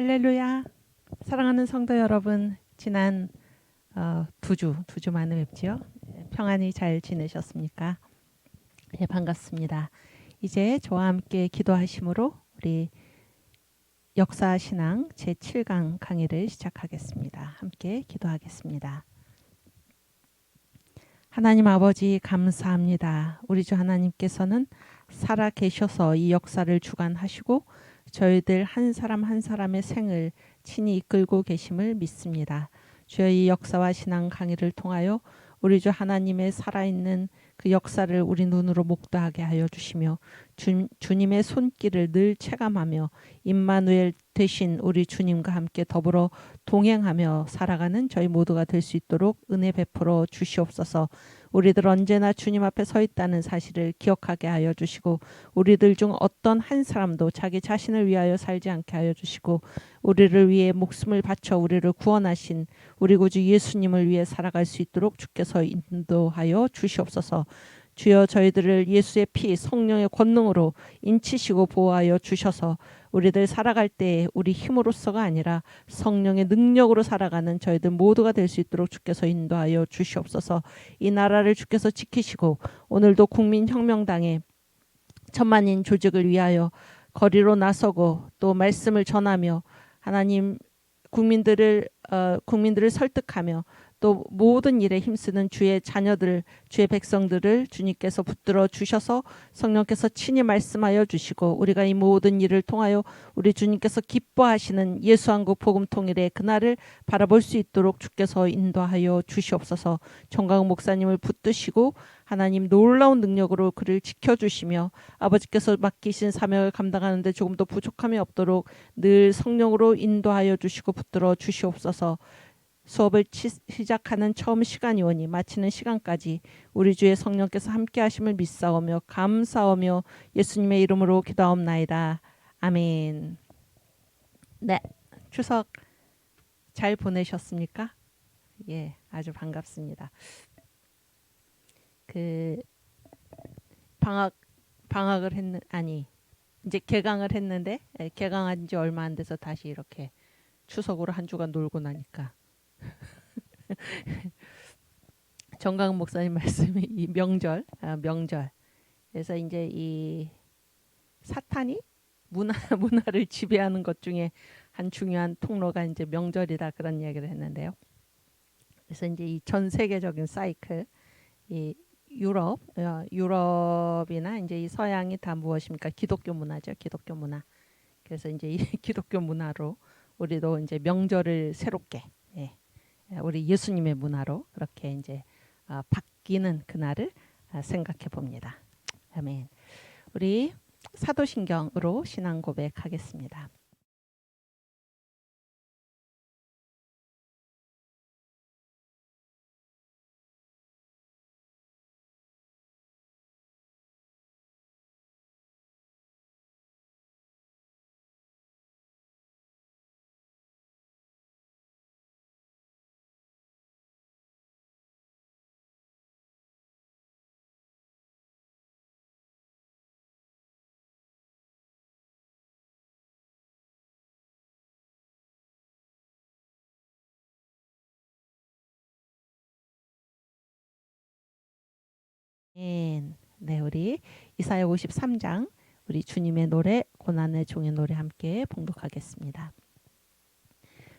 할렐루야. 사랑하는 성도 여러분, 지난 두 주 만에 뵙지요. 평안히 잘 지내셨습니까? 예, 반갑습니다. 이제 저와 함께 기도하심으로 우리 역사신앙 제7강 강의를 시작하겠습니다. 함께 기도하겠습니다. 하나님 아버지 감사합니다. 우리 주 하나님께서는 살아 계셔서 이 역사를 주관하시고 저희들 한 사람 한 사람의 생을 친히 이끌고 계심을 믿습니다. 주여 이 역사와 신앙 강의를 통하여 우리 주 하나님의 살아있는 그 역사를 우리 눈으로 목도하게 하여 주시며 주님의 손길을 늘 체감하며 임마누엘 되신 우리 주님과 함께 더불어 동행하며 살아가는 저희 모두가 될 수 있도록 은혜 베풀어 주시옵소서. 우리들 언제나 주님 앞에 서 있다는 사실을 기억하게 하여 주시고 우리들 중 어떤 한 사람도 자기 자신을 위하여 살지 않게 하여 주시고 우리를 위해 목숨을 바쳐 우리를 구원하신 우리 구주 예수님을 위해 살아갈 수 있도록 주께서 인도하여 주시옵소서. 주여 저희들을 예수의 피 성령의 권능으로 인치시고 보호하여 주셔서 우리들 살아갈 때 우리 힘으로서가 아니라 성령의 능력으로 살아가는 저희들 모두가 될 수 있도록 주께서 인도하여 주시옵소서. 이 나라를 주께서 지키시고 오늘도 국민혁명당의 천만인 조직을 위하여 거리로 나서고 또 말씀을 전하며 하나님 국민들을 설득하며 또 모든 일에 힘쓰는 주의 자녀들, 주의 백성들을 주님께서 붙들어 주셔서 성령께서 친히 말씀하여 주시고 우리가 이 모든 일을 통하여 우리 주님께서 기뻐하시는 예수한국 복음 통일의 그날을 바라볼 수 있도록 주께서 인도하여 주시옵소서. 정광훈 목사님을 붙드시고 하나님 놀라운 능력으로 그를 지켜주시며 아버지께서 맡기신 사명을 감당하는데 조금 더 부족함이 없도록 늘 성령으로 인도하여 주시고 붙들어 주시옵소서. 수업을 시작하는 처음 시간이 오니 마치는 시간까지 우리 주의 성령께서 함께 하심을 믿사오며 감사하며 예수님의 이름으로 기도하옵나이다. 아멘. 네, 추석 잘 보내셨습니까? 예, 아주 반갑습니다. 방학을 이제 개강을 했는데 개강한 지 얼마 안 돼서 다시 이렇게 추석으로 한 주간 놀고 나니까 정강훈 목사님 말씀이 이 명절. 그래서 이제 이 사탄이 문화를 지배하는 것 중에 한 중요한 통로가 이제 명절이다 그런 이야기를 했는데요. 그래서 이제 이 전 세계적인 사이클, 이 유럽이나 이제 이 서양이 다 무엇입니까? 기독교 문화죠. 기독교 문화. 그래서 이제 이 기독교 문화로 우리도 이제 명절을 새롭게 우리 예수님의 문화로 그렇게 이제 바뀌는 그날을 생각해 봅니다. 아멘. 우리 사도신경으로 신앙 고백하겠습니다. 네, 우리 이사야 53장 우리 주님의 노래 고난의 종의 노래 함께 봉독하겠습니다.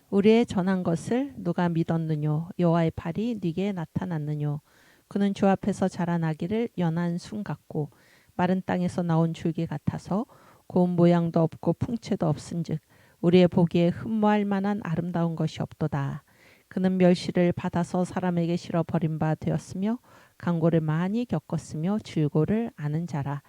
우리의 전한 것을 누가 믿었느뇨? 여호와의 팔이 네게 나타났느뇨? 그는 주 앞에서 자라나기를 연한 순 같고 마른 땅에서 나온 줄기 같아서 고운 모양도 없고 풍채도 없은즉 우리의 보기에 흠모할 만한 아름다운 것이 없도다. 그는 멸시를 받아서 사람에게 실어 버린 바 되었으며 강고를 많이 겪었으며 줄고를 아는 자라.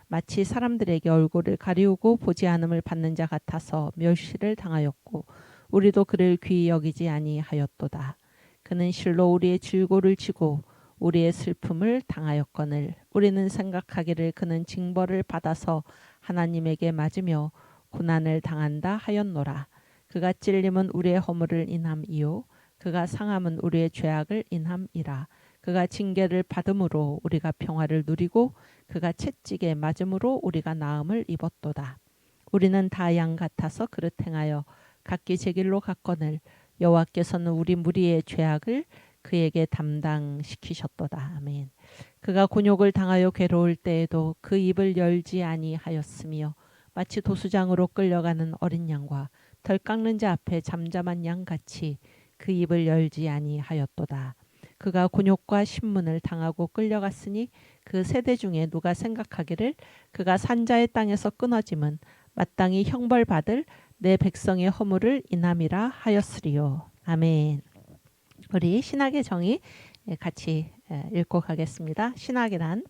마치 사람들에게 얼굴을 가리우고 보지 않음을 받는 자 같아서 멸시를 당하였고 우리도 그를 귀히 여기지 아니하였도다. 그는 실로 우리의 질고를 지고 우리의 슬픔을 당하였거늘 우리는 생각하기를 그는 징벌을 받아서 하나님에게 맞으며 고난을 당한다 하였노라. 그가 찔림은 우리의 허물을 인함이요 그가 상함은 우리의 죄악을 인함이라. 그가 징계를 받음으로 우리가 평화를 누리고 그가 채찍에 맞음으로 우리가 나음을 입었도다. 우리는 다 양 같아서 그릇 행하여 각기 제 길로 갔거늘 여호와께서는 우리 무리의 죄악을 그에게 담당시키셨도다. 아멘. 그가 곤욕을 당하여 괴로울 때에도 그 입을 열지 아니하였으며 마치 도수장으로 끌려가는 어린 양과 덜 깎는 자 앞에 잠잠한 양같이 그 입을 열지 아니하였도다. 그가 곤욕과 신문을 당하고 끌려갔으니 그 세대 중에 누가 생각하기를 그가 산자의 땅에서 끊어짐은 마땅히 형벌받을 내 백성의 허물을 인함이라 하였으리요. 아멘. 우리 신학의 정의 같이 읽고 가겠습니다. 신학이란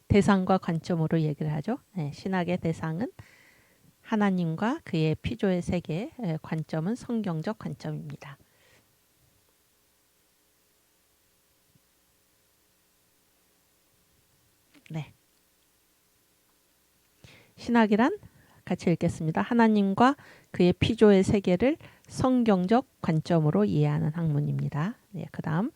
대상과 관점으로 얘기를 하죠. 신학의 대상은 하나님과 그의 피조의 세계, 관점은 성경적 관점입니다. 네. 신학이란 같이 읽겠습니다. 하나님과 그의 피조의 세계를 성경적 관점으로 이해하는 학문입니다. 네, 그다음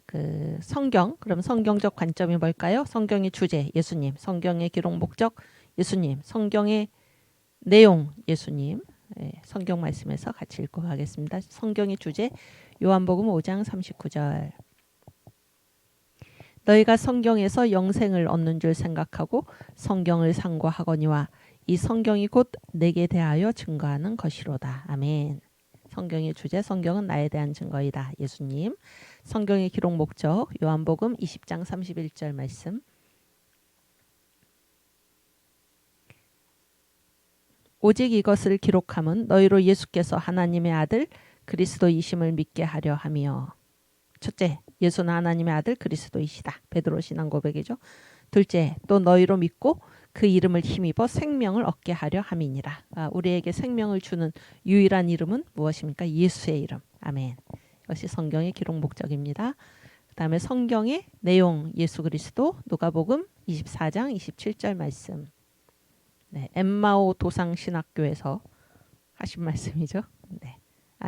그 성경, 그럼 성경적 관점이 뭘까요? 성경의 주제 예수님, 성경의 기록 목적 예수님, 성경의 내용 예수님. 성경 말씀에서 같이 읽고 가겠습니다. 성경의 주제 요한복음 5장 39절. 너희가 성경에서 영생을 얻는 줄 생각하고 성경을 상고하거니와 이 성경이 곧 내게 대하여 증거하는 것이로다. 아멘. 성경의 주제 성경은 나에 대한 증거이다. 예수님. 성경의 기록 목적 요한복음 20장 31절 말씀. 오직 이것을 기록함은 너희로 예수께서 하나님의 아들 그리스도이심을 믿게 하려 하며. 첫째, 예수는 하나님의 아들 그리스도이시다. 베드로 신앙 고백이죠. 둘째, 또 너희로 믿고 그 이름을 힘입어 생명을 얻게 하려 함이니라. 우리에게 생명을 주는 유일한 이름은 무엇입니까? 예수의 이름. 아멘. 이것이 성경의 기록 목적입니다. 그 다음에 성경의 내용 예수 그리스도 누가복음 24장 27절 말씀. 네, 엠마오 도상신학교에서 하신 말씀이죠. 네.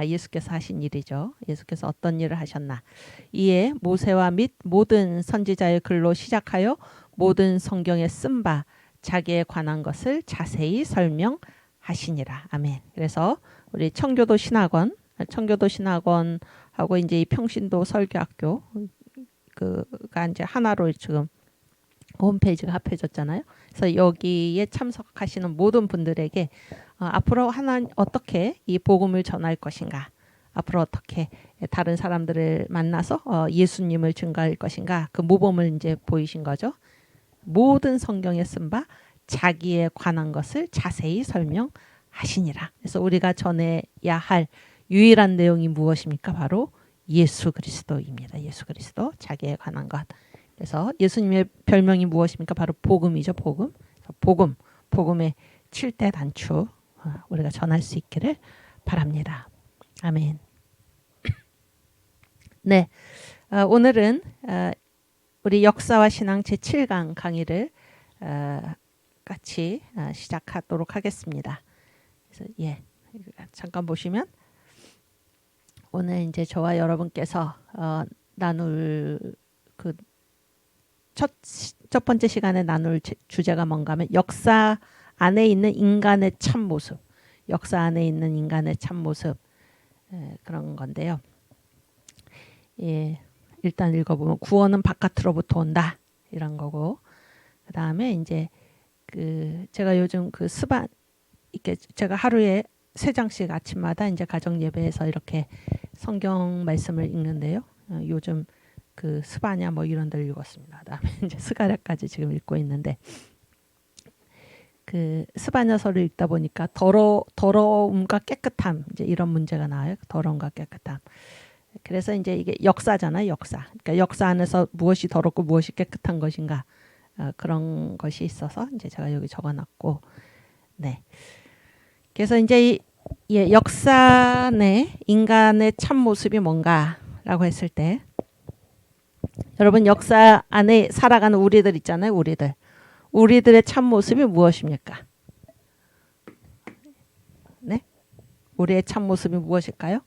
예수께서 하신 일이죠. 예수께서 어떤 일을 하셨나. 이에 모세와 및 모든 선지자의 글로 시작하여 모든 성경에 쓴 바 자기에 관한 것을 자세히 설명하시니라. 아멘. 그래서 우리 청교도 신학원하고 이제 이 평신도 설교학교 그가 이제 하나로 지금 홈페이지가 합해졌잖아요. 그래서 여기에 참석하시는 모든 분들에게 앞으로 어떻게 이 복음을 전할 것인가, 앞으로 어떻게 다른 사람들을 만나서 예수님을 증거할 것인가, 그 모범을 이제 보이신 거죠. 모든 성경에 쓴 바 자기에 관한 것을 자세히 설명하시니라. 그래서 우리가 전해야 할 유일한 내용이 무엇입니까? 바로 예수 그리스도입니다. 예수 그리스도, 자기에 관한 것. 그래서 예수님의 별명이 무엇입니까? 바로 복음이죠. 복음의 7대 단추 우리가 전할 수 있기를 바랍니다. 아멘. 네, 오늘은 우리 역사와 신앙 제7강 강의를 같이 시작하도록 하겠습니다. 그래서 잠깐 보시면 오늘 이제 저와 여러분께서 나눌 첫 번째 시간에 나눌 주제가 뭔가 하면 역사 안에 있는 인간의 참모습, 역사 안에 있는 인간의 참모습 그런 건데요. 일단 읽어보면 구원은 바깥으로부터 온다 이런 거고, 그 다음에 이제 제가 요즘 스반 이렇게 제가 하루에 3장씩 아침마다 이제 가정 예배에서 이렇게 성경 말씀을 읽는데요. 요즘 스바냐 뭐 이런 데를 읽었습니다. 그다음에 이제 스가랴까지 지금 읽고 있는데 스바냐서를 읽다 보니까 더러움과 깨끗함 이제 이런 문제가 나와요. 더러움과 깨끗함. 그래서 이제 이게 역사잖아요. 역사. 그러니까 역사 안에서 무엇이 더럽고 무엇이 깨끗한 것인가 그런 것이 있어서 이제 제가 여기 적어놨고, 네. 그래서 이제 역사 내 인간의 참 모습이 뭔가라고 했을 때. 여러분 역사 안에 살아가는 우리들 있잖아요. 우리들의 참모습이 무엇입니까? 네? 우리의 참모습이 무엇일까요?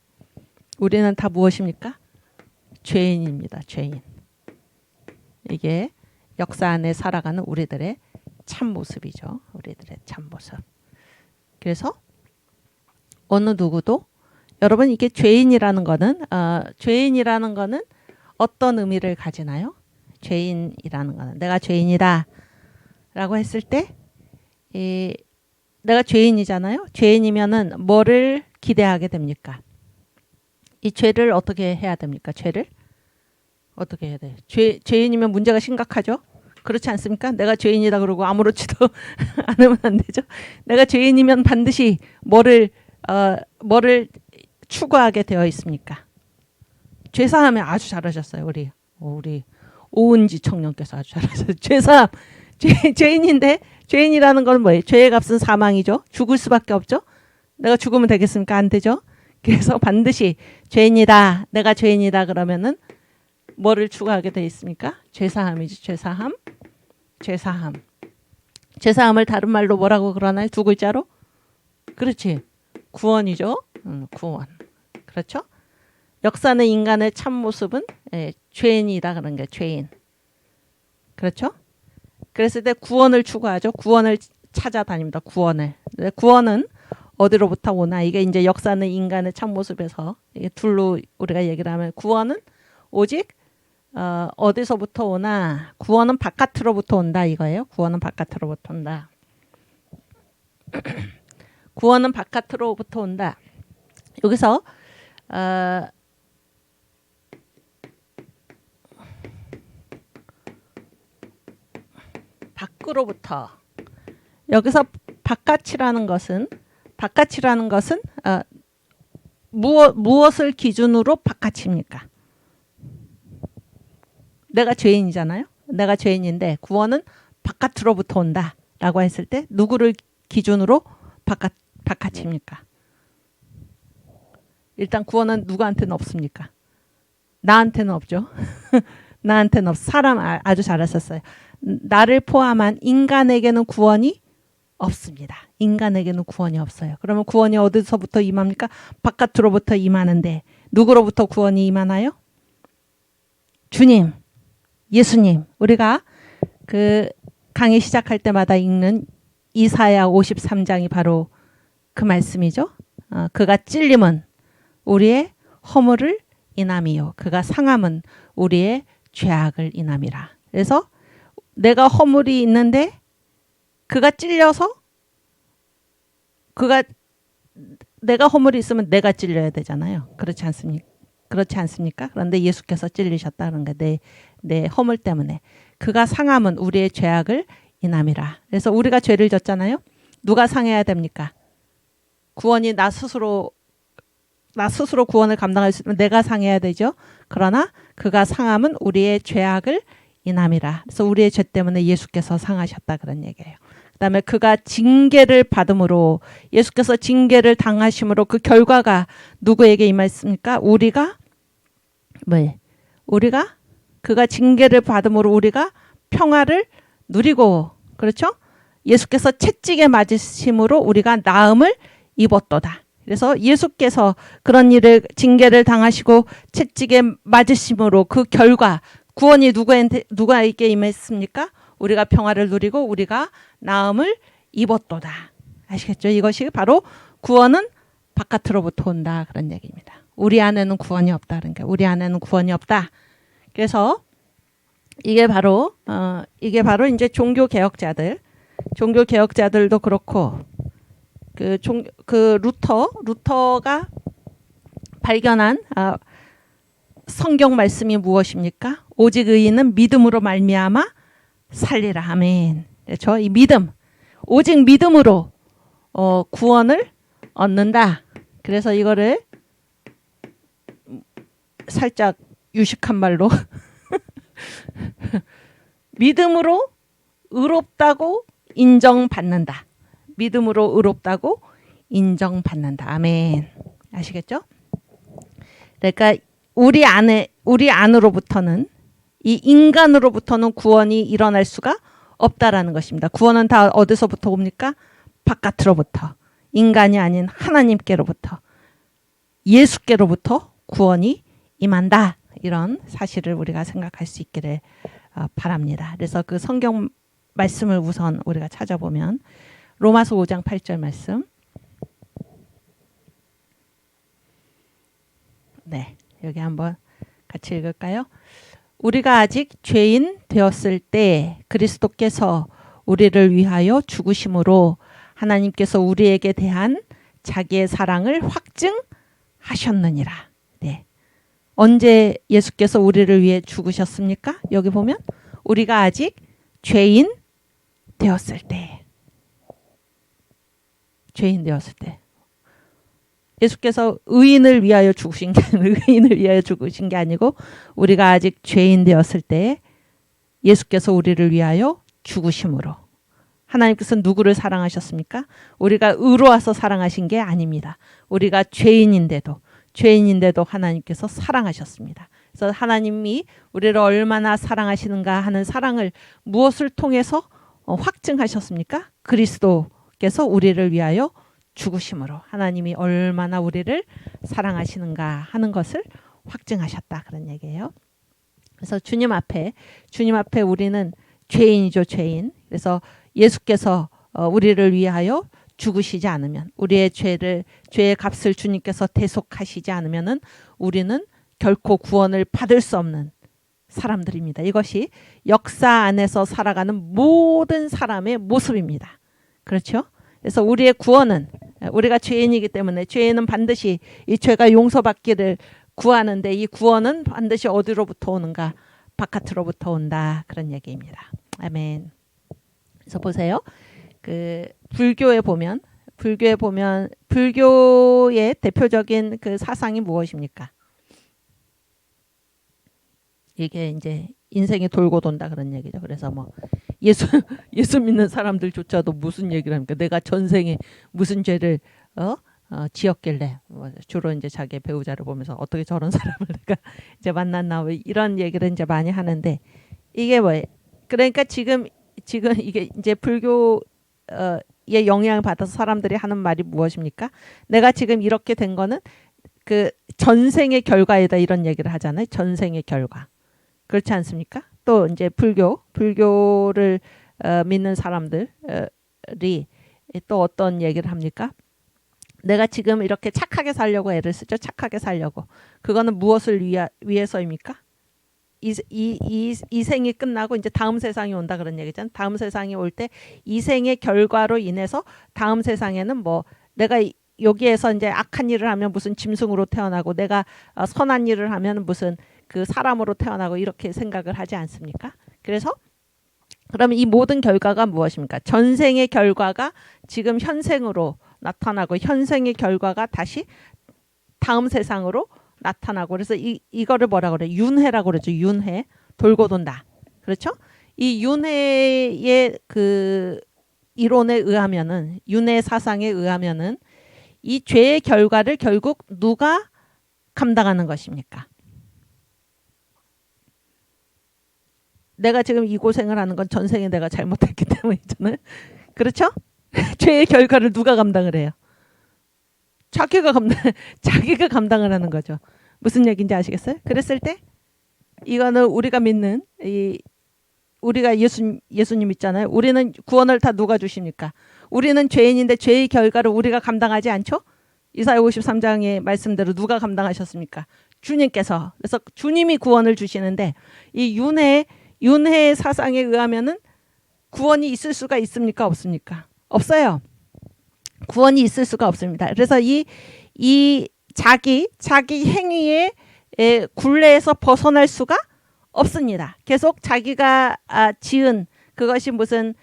우리는 다 무엇입니까? 죄인입니다. 죄인. 이게 역사 안에 살아가는 우리들의 참모습이죠. 우리들의 참모습. 그래서 어느 누구도 여러분 이게 죄인이라는 거는 어떤 의미를 가지나요? 죄인이라는 거는 내가 죄인이다 라고 했을 때 내가 죄인이잖아요. 죄인이면은 뭐를 기대하게 됩니까? 이 죄를 어떻게 해야 됩니까? 죄를 어떻게 해야 돼요? 죄인이면 문제가 심각하죠. 그렇지 않습니까? 내가 죄인이다 그러고 아무렇지도 않으면 안 되죠. 내가 죄인이면 반드시 뭐를 추구하게 되어 있습니까? 죄사함에 아주 잘하셨어요. 우리 오은지 청년께서 아주 잘하셨어요. 죄사함. 죄인인데 죄인이라는 건 뭐예요? 죄의 값은 사망이죠. 죽을 수밖에 없죠. 내가 죽으면 되겠습니까? 안 되죠. 그래서 반드시 죄인이다. 내가 죄인이다 그러면은 뭐를 추구하게 돼 있습니까? 죄사함이죠. 죄사함. 죄사함을 다른 말로 뭐라고 그러나요? 두 글자로? 그렇지. 구원이죠. 구원. 그렇죠? 역사는 인간의 참 모습은 죄인이다 그런 게 죄인. 그렇죠? 그랬을 때 구원을 추구하죠. 구원을 찾아다닙니다. 구원은 어디로부터 오나? 이게 이제 역사는 인간의 참 모습에서 이게 둘로 우리가 얘기를 하면 구원은 오직 어디서부터 오나? 구원은 바깥으로부터 온다 이거예요. 구원은 바깥으로부터 온다. 구원은 바깥으로부터 온다. 여기서 밖으로부터 여기서 바깥이라는 것은 무엇을 기준으로 바깥입니까? 내가 죄인이잖아요. 내가 죄인인데 구원은 바깥으로부터 온다라고 했을 때 누구를 기준으로 바깥입니까? 일단 구원은 누구한테는 없습니까? 나한테는 없죠. 나한테는 없어. 사람 아주 잘하셨어요. 나를 포함한 인간에게는 구원이 없습니다. 인간에게는 구원이 없어요. 그러면 구원이 어디서부터 임합니까? 바깥으로부터 임하는데 누구로부터 구원이 임하나요? 주님, 예수님. 우리가 그 강의 시작할 때마다 읽는 이사야 53장이 바로 그 말씀이죠. 그가 찔림은 우리의 허물을 인함이요. 그가 상함은 우리의 죄악을 인함이라. 그래서 내가 허물이 있는데 그가 찔려서 내가 허물이 있으면 내가 찔려야 되잖아요. 그렇지 않습니까? 그런데 예수께서 찔리셨다는 게 내 허물 때문에 그가 상함은 우리의 죄악을 인함이라. 그래서 우리가 죄를 졌잖아요. 누가 상해야 됩니까? 구원이 나 스스로 구원을 감당할 수 있으면 내가 상해야 되죠. 그러나 그가 상함은 우리의 죄악을 인함이라. 그래서 우리의 죄 때문에 예수께서 상하셨다 그런 얘기예요. 그다음에 그가 징계를 받음으로 예수께서 징계를 당하심으로 그 결과가 누구에게 임했습니까? 그가 징계를 받음으로 우리가 평화를 누리고 그렇죠? 예수께서 채찍에 맞으심으로 우리가 나음을 입었도다. 그래서 예수께서 그런 징계를 당하시고 채찍에 맞으심으로 그 결과 구원이 누구에게 임했습니까? 우리가 평화를 누리고 우리가 나음을 입었도다. 아시겠죠? 이것이 바로 구원은 바깥으로부터 온다 그런 얘기입니다. 우리 안에는 구원이 없다. 그러니까 우리 안에는 구원이 없다. 그래서 이게 바로 이제 종교 개혁자들도 그렇고 루터가 발견한 성경 말씀이 무엇입니까? 오직 의인은 믿음으로 말미암아 살리라. 아멘. 그렇죠? 이 믿음, 오직 믿음으로 구원을 얻는다. 그래서 이거를 살짝 유식한 말로 믿음으로 의롭다고 인정받는다. 믿음으로 의롭다고 인정받는다. 아멘. 아시겠죠? 그러니까 우리 안으로부터는 이 인간으로부터는 구원이 일어날 수가 없다라는 것입니다. 구원은 다 어디서부터 옵니까? 바깥으로부터. 인간이 아닌 하나님께로부터. 예수께로부터 구원이 임한다. 이런 사실을 우리가 생각할 수 있기를 바랍니다. 그래서 그 성경 말씀을 우선 우리가 찾아보면 로마서 5장 8절 말씀. 네, 여기 한번 같이 읽을까요? 우리가 아직 죄인 되었을 때 그리스도께서 우리를 위하여 죽으심으로 하나님께서 우리에게 대한 자기의 사랑을 확증하셨느니라. 네. 언제 예수께서 우리를 위해 죽으셨습니까? 여기 보면 우리가 아직 죄인 되었을 때. 죄인 되었을 때. 예수께서 의인을 위하여 죽으신 게 아니고 우리가 아직 죄인 되었을 때 예수께서 우리를 위하여 죽으심으로. 하나님께서 누구를 사랑하셨습니까? 우리가 의로와서 사랑하신 게 아닙니다. 우리가 죄인인데도 하나님께서 사랑하셨습니다. 그래서 하나님이 우리를 얼마나 사랑하시는가 하는 사랑을 무엇을 통해서 확증하셨습니까? 그리스도께서 우리를 위하여 죽으심으로 하나님이 얼마나 우리를 사랑하시는가 하는 것을 확증하셨다. 그런 얘기예요. 그래서 주님 앞에 우리는 죄인이죠, 죄인. 그래서 예수께서 우리를 위하여 죽으시지 않으면, 우리의 죄의 값을 주님께서 대속하시지 않으면은 우리는 결코 구원을 받을 수 없는 사람들입니다. 이것이 역사 안에서 살아가는 모든 사람의 모습입니다. 그렇죠? 그래서 우리의 구원은, 우리가 죄인이기 때문에 죄인은 반드시 이 죄가 용서받기를 구하는데, 이 구원은 반드시 어디로부터 오는가? 바깥으로부터 온다. 그런 얘기입니다. 아멘. 그래서 보세요. 그 불교의 불교의 대표적인 그 사상이 무엇입니까? 이게 이제 인생이 돌고 돈다 그런 얘기죠. 그래서 뭐 예수 믿는 사람들조차도 무슨 얘기를 합니까? 내가 전생에 무슨 죄를 지었길래, 주로 이제 자기의 배우자를 보면서 어떻게 저런 사람을 내가 이제 만났나, 이런 얘기를 이제 많이 하는데, 이게 뭐예요? 그러니까 지금 이게 이제 불교의 영향을 받아서 사람들이 하는 말이 무엇입니까? 내가 지금 이렇게 된 거는 그 전생의 결과이다, 이런 얘기를 하잖아요. 전생의 결과. 그렇지 않습니까? 또 이제 불교를 믿는 사람들이 또 어떤 얘기를 합니까? 내가 지금 이렇게 착하게 살려고 애를 쓰죠. 착하게 살려고. 그거는 무엇을 위해서입니까? 이 생이 끝나고 이제 다음 세상이 온다 그런 얘기잖아요. 다음 세상이 올 때 이 생의 결과로 인해서 다음 세상에는 뭐 내가 여기에서 이제 악한 일을 하면 무슨 짐승으로 태어나고, 내가 선한 일을 하면 무슨 그 사람으로 태어나고, 이렇게 생각을 하지 않습니까? 그래서 그러면 이 모든 결과가 무엇입니까? 전생의 결과가 지금 현생으로 나타나고, 현생의 결과가 다시 다음 세상으로 나타나고, 그래서 이거를 뭐라고 그래요? 윤회라고 그러죠. 윤회. 돌고 돈다. 그렇죠? 이 윤회의 그 이론에 의하면은, 윤회 사상에 의하면은 이 죄의 결과를 결국 누가 감당하는 것입니까? 내가 지금 이 고생을 하는 건 전생에 내가 잘못했기 때문이잖아요. 그렇죠? 죄의 결과를 누가 감당을 해요? 자기가 감당을 하는 거죠. 무슨 얘기인지 아시겠어요? 그랬을 때 이거는 우리가 믿는 우리가 예수님 있잖아요. 우리는 구원을 다 누가 주십니까? 우리는 죄인인데 죄의 결과를 우리가 감당하지 않죠? 이사야 53장의 말씀대로 누가 감당하셨습니까? 주님께서. 그래서 주님이 구원을 주시는데, 이 윤회 사상에 의하면은 구원이 있을 수가 있습니까? 없습니까? 없어요. 구원이 있을 수가 없습니다. 그래서 이 자기 행위의 굴레에서 벗어날 수가 없습니다. 계속 자기가 지은, 그것이 무슨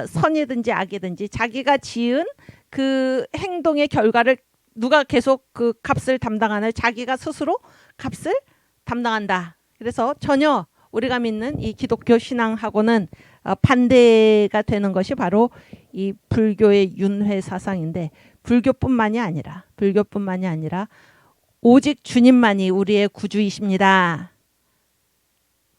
선이든지 악이든지 자기가 지은 그 행동의 결과를 누가 계속 그 값을 담당하나요? 자기가 스스로 값을 담당한다. 그래서 전혀 우리가 믿는 이 기독교 신앙하고는 반대가 되는 것이 바로 이 불교의 윤회 사상인데, 불교뿐만이 아니라 오직 주님만이 우리의 구주이십니다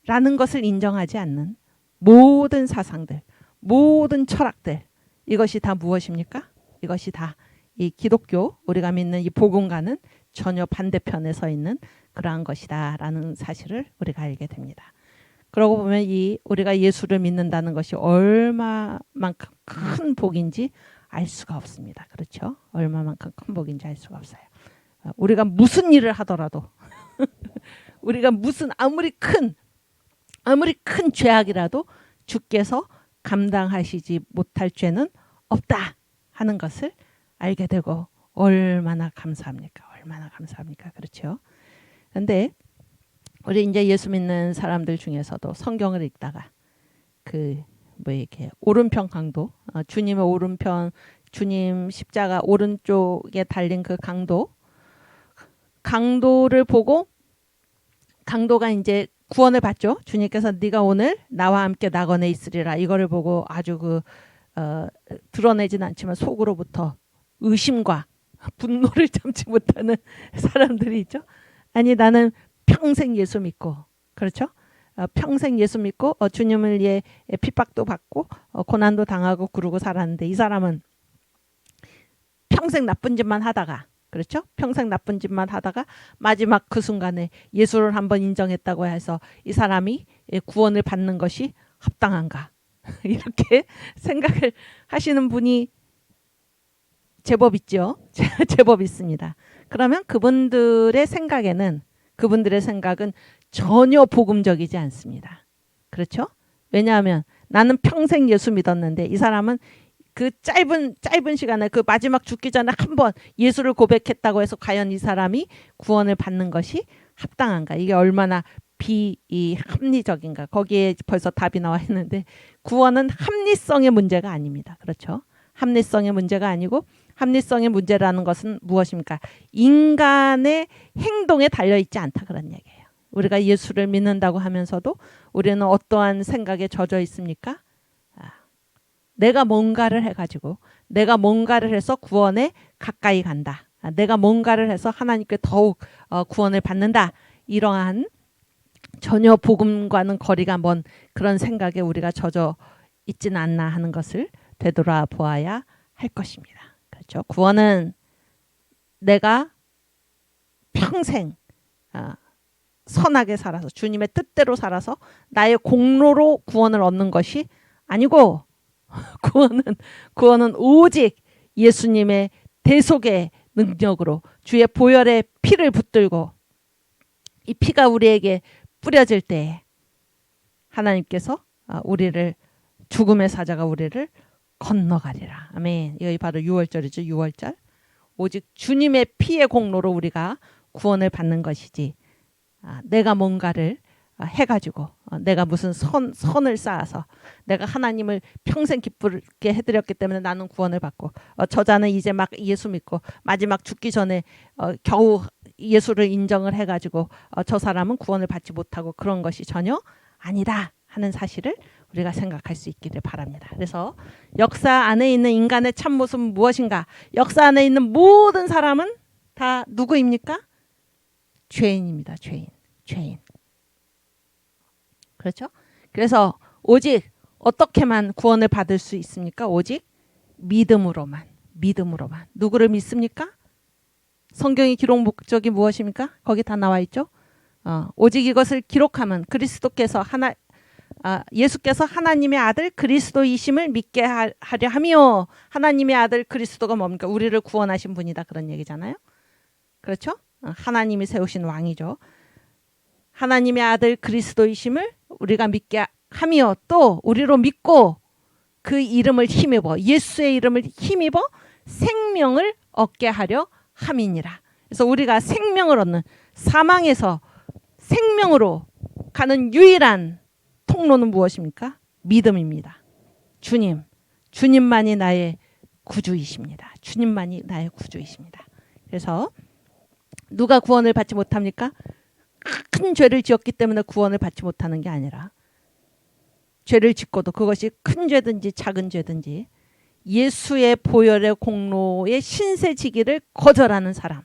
라는 것을 인정하지 않는 모든 사상들, 모든 철학들, 이것이 다 무엇입니까? 이것이 다 이 기독교, 우리가 믿는 이 복음과는 전혀 반대편에 서 있는 그러한 것이다 라는 사실을 우리가 알게 됩니다. 그러고 보면 우리가 예수를 믿는다는 것이 얼마만큼 큰 복인지 알 수가 없습니다. 그렇죠? 얼마만큼 큰 복인지 알 수가 없어요. 우리가 무슨 일을 하더라도 우리가 무슨 아무리 큰 죄악이라도 주께서 감당하시지 못할 죄는 없다 하는 것을 알게 되고 얼마나 감사합니까? 얼마나 감사합니까? 그렇죠? 그런데 우리 이제 예수 믿는 사람들 중에서도 성경을 읽다가 이렇게 오른편 강도, 주님의 오른편, 주님 십자가 오른쪽에 달린 그 강도를 보고 강도가 이제 구원을 받죠. 주님께서 네가 오늘 나와 함께 낙원에 있으리라. 이거를 보고 아주 드러내진 않지만 속으로부터 의심과 분노를 참지 못하는 사람들이 있죠. 아니 나는 평생 예수 믿고 그렇죠. 평생 예수 믿고 주님을 위해 핍박도 받고 고난도 당하고 그러고 살았는데 이 사람은 평생 나쁜 짓만 하다가 그렇죠? 평생 나쁜 짓만 하다가 마지막 그 순간에 예수를 한번 인정했다고 해서 이 사람이 구원을 받는 것이 합당한가? 이렇게 생각을 하시는 분이 제법 있죠. 제법 있습니다. 그러면 그분들의 생각은 전혀 복음적이지 않습니다. 그렇죠? 왜냐하면 나는 평생 예수 믿었는데 이 사람은 그 짧은 시간에 그 마지막 죽기 전에 한번 예수를 고백했다고 해서 과연 이 사람이 구원을 받는 것이 합당한가? 이게 얼마나 비합리적인가? 거기에 벌써 답이 나와 있는데 구원은 합리성의 문제가 아닙니다. 그렇죠? 합리성의 문제가 아니고 합리성의 문제라는 것은 무엇입니까? 인간의 행동에 달려있지 않다 그런 얘기예요. 우리가 예수를 믿는다고 하면서도 우리는 어떠한 생각에 젖어 있습니까? 내가 뭔가를 해가지고 내가 뭔가를 해서 구원에 가까이 간다. 내가 뭔가를 해서 하나님께 더욱 구원을 받는다. 이러한 전혀 복음과는 거리가 먼 그런 생각에 우리가 젖어 있지는 않나 하는 것을 되돌아보아야 할 것입니다. 그렇죠? 구원은 내가 평생 선하게 살아서 주님의 뜻대로 살아서 나의 공로로 구원을 얻는 것이 아니고 구원은 오직 예수님의 대속의 능력으로 주의 보혈의 피를 붙들고 이 피가 우리에게 뿌려질 때 하나님께서 우리를 죽음의 사자가 우리를 건너가리라. 아멘. 이거 바로 6월절이죠. 6월절. 오직 주님의 피의 공로로 우리가 구원을 받는 것이지 내가 뭔가를 해가지고 내가 무슨 선을 쌓아서 내가 하나님을 평생 기쁘게 해드렸기 때문에 나는 구원을 받고 저자는 이제 막 예수 믿고 마지막 죽기 전에 겨우 예수를 인정을 해가지고 저 사람은 구원을 받지 못하고 그런 것이 전혀 아니다 하는 사실을 우리가 생각할 수 있기를 바랍니다. 그래서 역사 안에 있는 인간의 참모습은 무엇인가? 역사 안에 있는 모든 사람은 다 누구입니까? 죄인입니다. 죄인. 그렇죠? 그래서 오직 어떻게만 구원을 받을 수 있습니까? 오직 믿음으로만. 누구를 믿습니까? 성경의 기록 목적이 무엇입니까? 거기 다 나와 있죠? 오직 이것을 기록하면 그리스도께서 예수께서 하나님의 아들 그리스도이심을 믿게 하려 하며 하나님의 아들 그리스도가 뭡니까? 우리를 구원하신 분이다 그런 얘기잖아요. 그렇죠? 하나님이 세우신 왕이죠. 하나님의 아들 그리스도이심을 우리가 믿게 하며 또 우리로 믿고 그 이름을 힘입어 예수의 이름을 힘입어 생명을 얻게 하려 함이니라. 그래서 우리가 생명을 얻는 사망에서 생명으로 가는 유일한 통로는 무엇입니까? 믿음입니다. 주님만이 나의 구주이십니다. 주님만이 나의 구주이십니다. 그래서 누가 구원을 받지 못합니까? 큰 죄를 지었기 때문에 구원을 받지 못하는 게 아니라 죄를 짓고도 그것이 큰 죄든지 작은 죄든지 예수의 보혈의 공로의 신세지기를 거절하는 사람,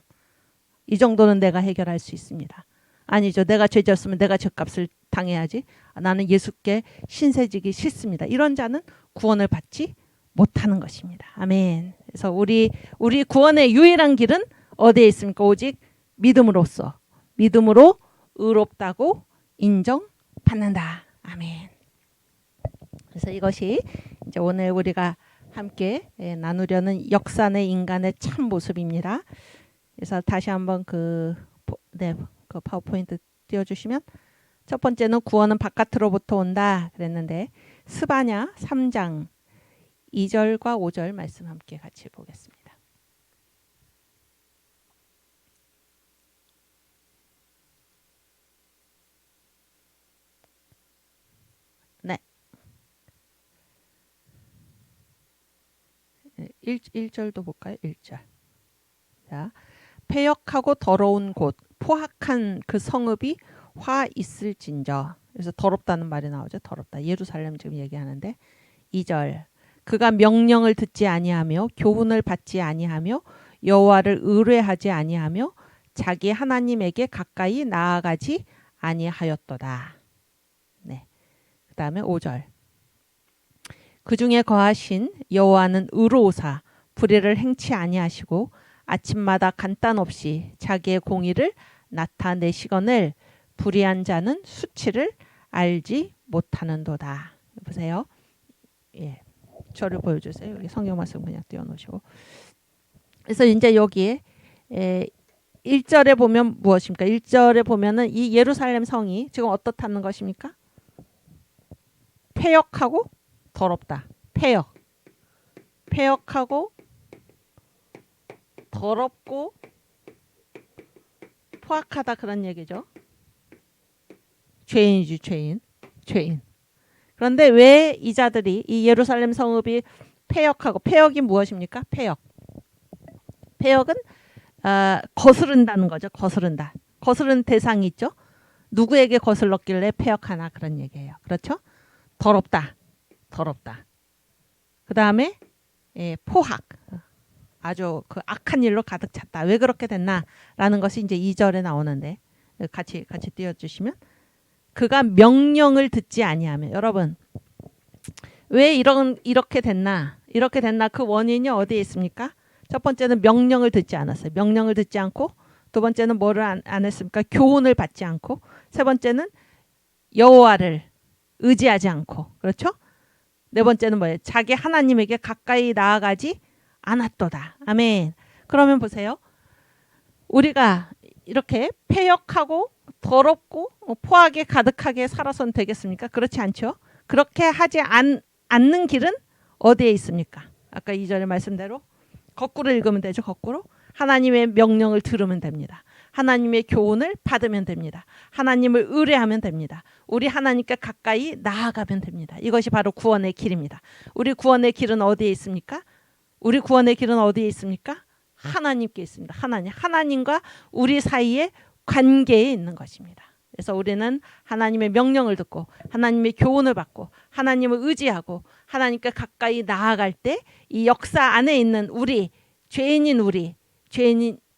이 정도는 내가 해결할 수 있습니다. 아니죠. 내가 죄 지었으면 내가 죄값을 당해야지. 나는 예수께 신세지기 싫습니다. 이런 자는 구원을 받지 못하는 것입니다. 아멘. 그래서 우리 구원의 유일한 길은 어디에 있습니까? 오직 믿음으로 의롭다고 인정받는다. 아멘. 그래서 이것이 이제 오늘 우리가 함께 나누려는 역사 내 인간의 참 모습입니다. 그래서 다시 한번 그 파워포인트 띄워주시면 첫 번째는 구원은 바깥으로부터 온다 그랬는데 스바냐 3장 2절과 5절 말씀 함께 같이 보겠습니다. 네. 1절도 볼까요? 1절. 자, 폐역하고 더러운 곳 포악한 그 성읍이 화 있을진저. 그래서 더럽다는 말이 나오죠. 더럽다. 예루살렘 지금 얘기하는데 2절. 그가 명령을 듣지 아니하며 교훈을 받지 아니하며 여호와를 의뢰하지 아니하며 자기 하나님에게 가까이 나아가지 아니하였도다. 네. 그다음에 5절. 그 중에 거하신 여호와는 의로우사 불의를 행치 아니하시고 아침마다 간단 없이 자기의 공의를 나타내시거늘 불의한 자는 수치를 알지 못하는도다. 보세요. 예, 저를 보여주세요. 여기 성경 말씀 그냥 띄워놓으시고. 그래서 이제 여기에 1절에 보면 무엇입니까? 1절에 보면은 이 예루살렘 성이 지금 어떻다는 것입니까? 폐역하고 더럽다. 폐역하고 더럽고 포악하다 그런 얘기죠. 죄인이지 죄인. 그런데 왜 이 자들이 이 예루살렘 성읍이 폐역하고 폐역이 무엇입니까? 폐역은 거스른다는 거죠. 거스른다. 거스른 대상이 있죠. 누구에게 거슬렀길래 폐역하나 그런 얘기예요. 그렇죠? 더럽다. 그 다음에 포악. 아주 그 악한 일로 가득 찼다. 왜 그렇게 됐나라는 것이 이제 2절에 나오는데 같이 띄워주시면 그가 명령을 듣지 아니하며 여러분 왜 이렇게 됐나 그 원인이 어디에 있습니까? 첫 번째는 명령을 듣지 않았어요. 명령을 듣지 않고 두 번째는 뭐를 안 했습니까? 교훈을 받지 않고 세 번째는 여호와를 의지하지 않고 그렇죠? 네 번째는 뭐예요? 자기 하나님에게 가까이 나아가지 않았도다. 아멘. 그러면 보세요. 우리가 이렇게 폐역하고 더럽고 포악에 가득하게 살아서는 되겠습니까? 그렇지 않죠? 그렇게 하지 않는 길은 어디에 있습니까? 아까 2절의 말씀대로 거꾸로 읽으면 되죠. 거꾸로. 하나님의 명령을 들으면 됩니다. 하나님의 교훈을 받으면 됩니다. 하나님을 의뢰하면 됩니다. 우리 하나님께 가까이 나아가면 됩니다. 이것이 바로 구원의 길입니다. 우리 구원의 길은 어디에 있습니까? 하나님께 있습니다. 하나님과 우리 사이의 관계에 있는 것입니다. 그래서 우리는 하나님의 명령을 듣고 하나님의 교훈을 받고 하나님을 의지하고 하나님께 가까이 나아갈 때 이 역사 안에 있는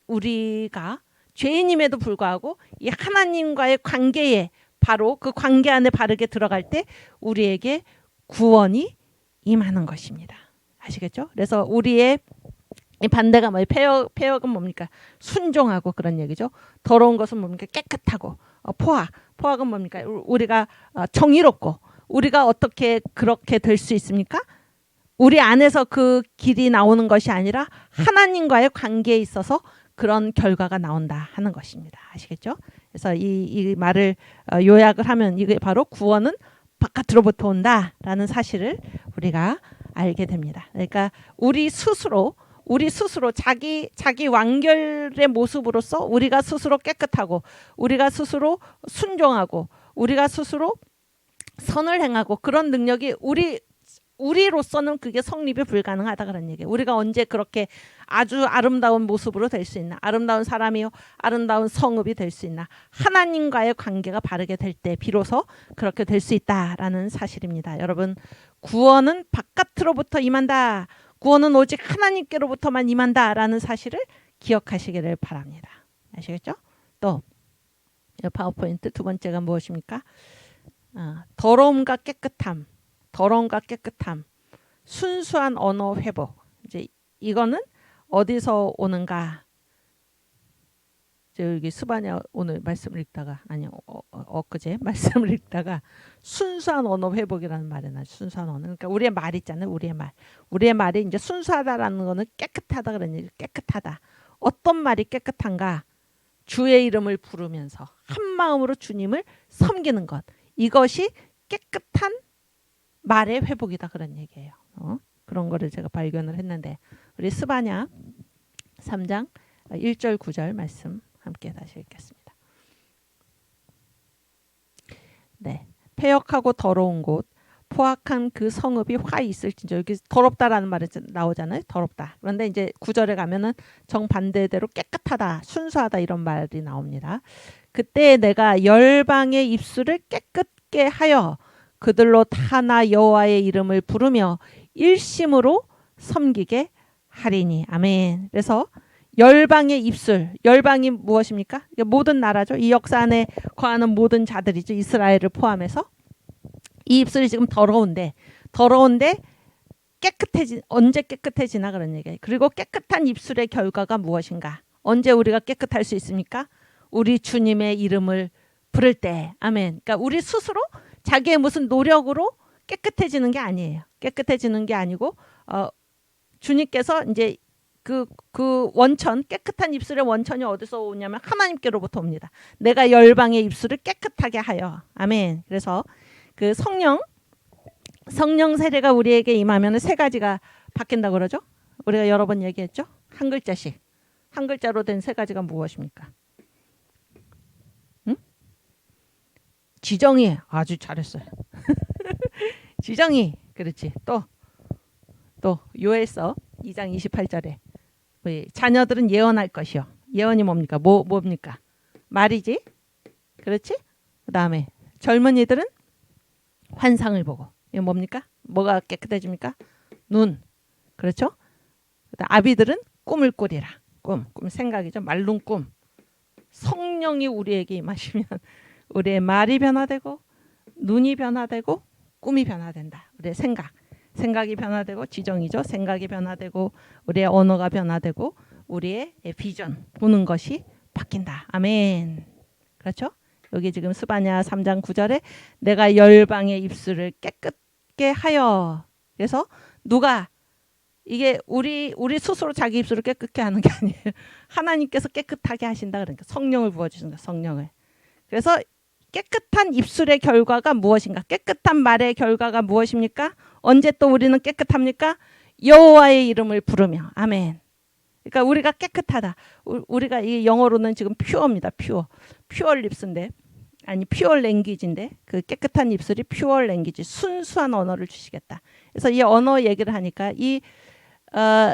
우리가 죄인임에도 불구하고 이 하나님과의 관계에 바로 그 관계 안에 바르게 들어갈 때 우리에게 구원이 임하는 것입니다. 아시겠죠? 그래서 우리의 반대가 뭐예요? 폐역은 뭡니까? 순종하고 그런 얘기죠. 더러운 것은 뭡니까? 깨끗하고 포악은 뭡니까? 우리가 정의롭고 우리가 어떻게 그렇게 될 수 있습니까? 우리 안에서 그 길이 나오는 것이 아니라 하나님과의 관계에 있어서 그런 결과가 나온다 하는 것입니다. 아시겠죠? 그래서 이 말을 요약을 하면 이게 바로 구원은 바깥으로부터 온다라는 사실을 우리가 알게 됩니다. 그러니까 우리 스스로 자기 완결의 모습으로서 우리가 스스로 깨끗하고 우리가 스스로 순종하고 우리가 스스로 선을 행하고 그런 능력이 우리로서는 그게 성립이 불가능하다 그런 얘기예요. 우리가 언제 그렇게 아주 아름다운 모습으로 될 수 있나? 아름다운 사람이요, 아름다운 성읍이 될 수 있나? 하나님과의 관계가 바르게 될 때 비로소 그렇게 될 수 있다라는 사실입니다. 여러분, 구원은 바깥으로부터 임한다. 구원은 오직 하나님께로부터만 임한다라는 사실을 기억하시기를 바랍니다. 아시겠죠? 또 파워포인트 두 번째가 무엇입니까? 더러움과 깨끗함, 순수한 언어 회복. 이제 이거는 어디서 오는가? 여기 스바냐 오늘 말씀을 읽다가 엊그제 말씀을 읽다가 순수한 언어 회복이라는 말이 나요. 순수한 언어. 그러니까 우리의 말 있잖아요. 우리의 말이 이제 순수하다라는 거는 깨끗하다 그런 얘기. 깨끗하다. 어떤 말이 깨끗한가? 주의 이름을 부르면서 한 마음으로 주님을 섬기는 것. 이것이 깨끗한 말의 회복이다 그런 얘기예요. 그런 거를 제가 발견을 했는데 우리 스바냐 3장 1절 9절 말씀 함께 다시 읽겠습니다. 네, 폐역하고 더러운 곳 포악한 그 성읍이 화 있을진저. 여기 더럽다라는 말이 나오잖아요. 더럽다. 그런데 이제 9절에 가면은 정반대대로 깨끗하다, 순수하다 이런 말이 나옵니다. 그때 내가 열방의 입술을 깨끗게 하여 그들로 다 나 여호와의 이름을 부르며 일심으로 섬기게 하리니. 아멘. 그래서 열방의 입술, 열방이 무엇입니까? 모든 나라죠. 이 역사 안에 거하는 모든 자들이죠. 이스라엘을 포함해서. 이 입술이 지금 더러운데 언제 깨끗해지나 그런 얘기예요. 그리고 깨끗한 입술의 결과가 무엇인가? 언제 우리가 깨끗할 수 있습니까? 우리 주님의 이름을 부를 때. 아멘. 그러니까 우리 스스로 자기의 무슨 노력으로 깨끗해지는 게 아니에요. 깨끗해지는 게 아니고 주님께서 이제 그 원천, 깨끗한 입술의 원천이 어디서 오냐면 하나님께로부터 옵니다. 내가 열방의 입술을 깨끗하게 하여. 아멘. 그래서 그 성령 세례가 우리에게 임하면 세 가지가 바뀐다고 그러죠. 우리가 여러 번 얘기했죠. 한 글자씩. 한 글자로 된 세 가지가 무엇입니까? 응? 지정이. 아주 잘했어요. 지정이. 그렇지. 또 요엘서 2장 28절에 우리 자녀들은 예언할 것이요. 예언이 뭡니까? 뭡니까? 말이지. 그렇지? 그다음에 젊은이들은 환상을 보고. 이거 뭡니까? 뭐가 깨끗해집니까? 눈. 그렇죠? 아비들은 꿈을 꾸리라. 꿈 생각이죠. 말룬 꿈. 성령이 우리에게 임하시면 우리의 말이 변화되고 눈이 변화되고 꿈이 변화된다. 우리의 생각이 변화되고 지정이죠. 생각이 변화되고 우리의 언어가 변화되고 우리의 비전 보는 것이 바뀐다. 아멘. 그렇죠? 여기 지금 스바냐 3장 9절에 내가 열방의 입술을 깨끗게 하여. 그래서 누가 이게 우리 스스로 자기 입술을 깨끗게 하는 게 아니에요. 하나님께서 깨끗하게 하신다. 그러니까 성령을 부어주신다. 성령을. 그래서 깨끗한 입술의 결과가 무엇인가? 깨끗한 말의 결과가 무엇입니까? 언제 또 우리는 깨끗합니까? 여호와의 이름을 부르며. 아멘. 그러니까 우리가 깨끗하다. 우리가 이 영어로는 지금 퓨어입니다. 퓨어 립스인데 아니 퓨어 랭귀지인데 그 깨끗한 입술이 퓨어 랭귀지 순수한 언어를 주시겠다. 그래서 이 언어 얘기를 하니까 이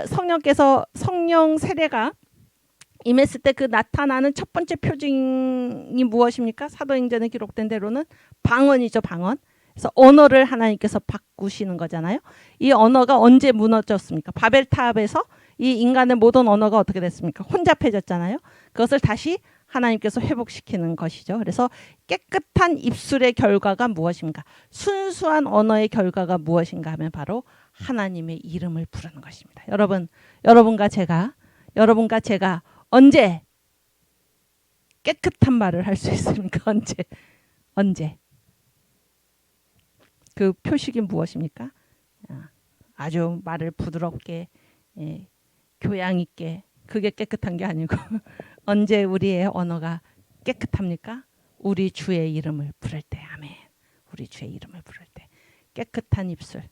성령께서 성령 세례가 임했을 때 그 나타나는 첫 번째 표징이 무엇입니까? 사도행전에 기록된 대로는 방언이죠. 방언. 그래서 언어를 하나님께서 바꾸시는 거잖아요. 이 언어가 언제 무너졌습니까? 바벨탑에서 이 인간의 모든 언어가 어떻게 됐습니까? 혼잡해졌잖아요. 그것을 다시 하나님께서 회복시키는 것이죠. 그래서 깨끗한 입술의 결과가 무엇인가? 순수한 언어의 결과가 무엇인가 하면 바로 하나님의 이름을 부르는 것입니다. 여러분과 제가 언제 깨끗한 말을 할 수 있습니까? 언제? 그 표식이 무엇입니까? 아주 말을 부드럽게 교양 있게 그게 깨끗한 게 아니고 언제 우리의 언어가 깨끗합니까? 우리 주의 이름을 부를 때. 아멘. 우리 주의 이름을 부를 때 깨끗한 입술,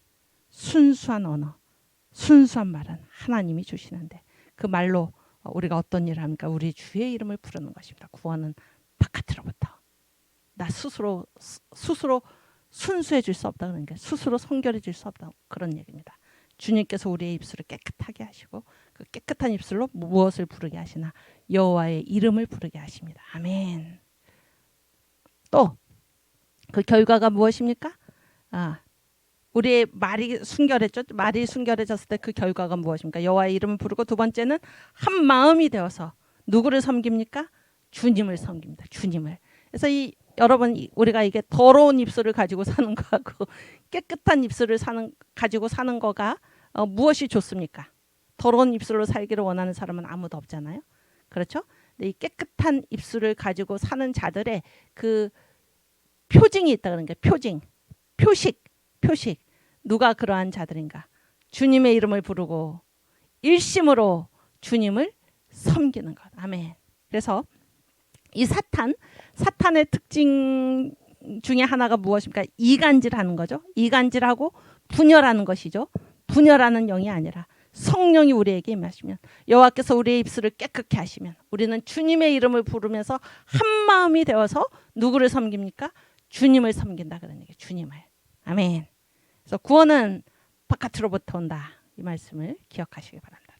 순수한 언어, 순수한 말은 하나님이 주시는데 그 말로 우리가 어떤 일을 합니까? 우리 주의 이름을 부르는 것입니다. 구원은 바깥으로부터. 나 스스로 순수해질 수 없다. 그러니까 스스로 성결해질 수 없다. 그런 얘기입니다. 주님께서 우리의 입술을 깨끗하게 하시고 그 깨끗한 입술로 무엇을 부르게 하시나? 여호와의 이름을 부르게 하십니다. 아멘. 또 그 결과가 무엇입니까? 우리의 말이 순결했죠. 말이 순결해졌을 때 그 결과가 무엇입니까? 여호와의 이름을 부르고 두 번째는 한 마음이 되어서 누구를 섬깁니까? 주님을 섬깁니다. 주님을. 그래서 여러분 우리가 이게 더러운 입술을 가지고 사는 거하고 깨끗한 입술을 가지고 사는 거가 무엇이 좋습니까? 더러운 입술로 살기를 원하는 사람은 아무도 없잖아요. 그렇죠? 근데 이 깨끗한 입술을 가지고 사는 자들의 그 표징이 있다 그러는 게 표식. 누가 그러한 자들인가? 주님의 이름을 부르고 일심으로 주님을 섬기는 것. 아멘. 그래서 이 사탄의 특징 중에 하나가 무엇입니까? 이간질하는 거죠. 이간질하고 분열하는 것이죠. 분열하는 영이 아니라 성령이 우리에게 임하시면, 여호와께서 우리의 입술을 깨끗게 하시면 우리는 주님의 이름을 부르면서 한 마음이 되어서 누구를 섬깁니까? 주님을 섬긴다 그런 얘기예요. 주님을. 아멘. 그래서 구원은 바깥으로부터 온다. 이 말씀을 기억하시기 바랍니다.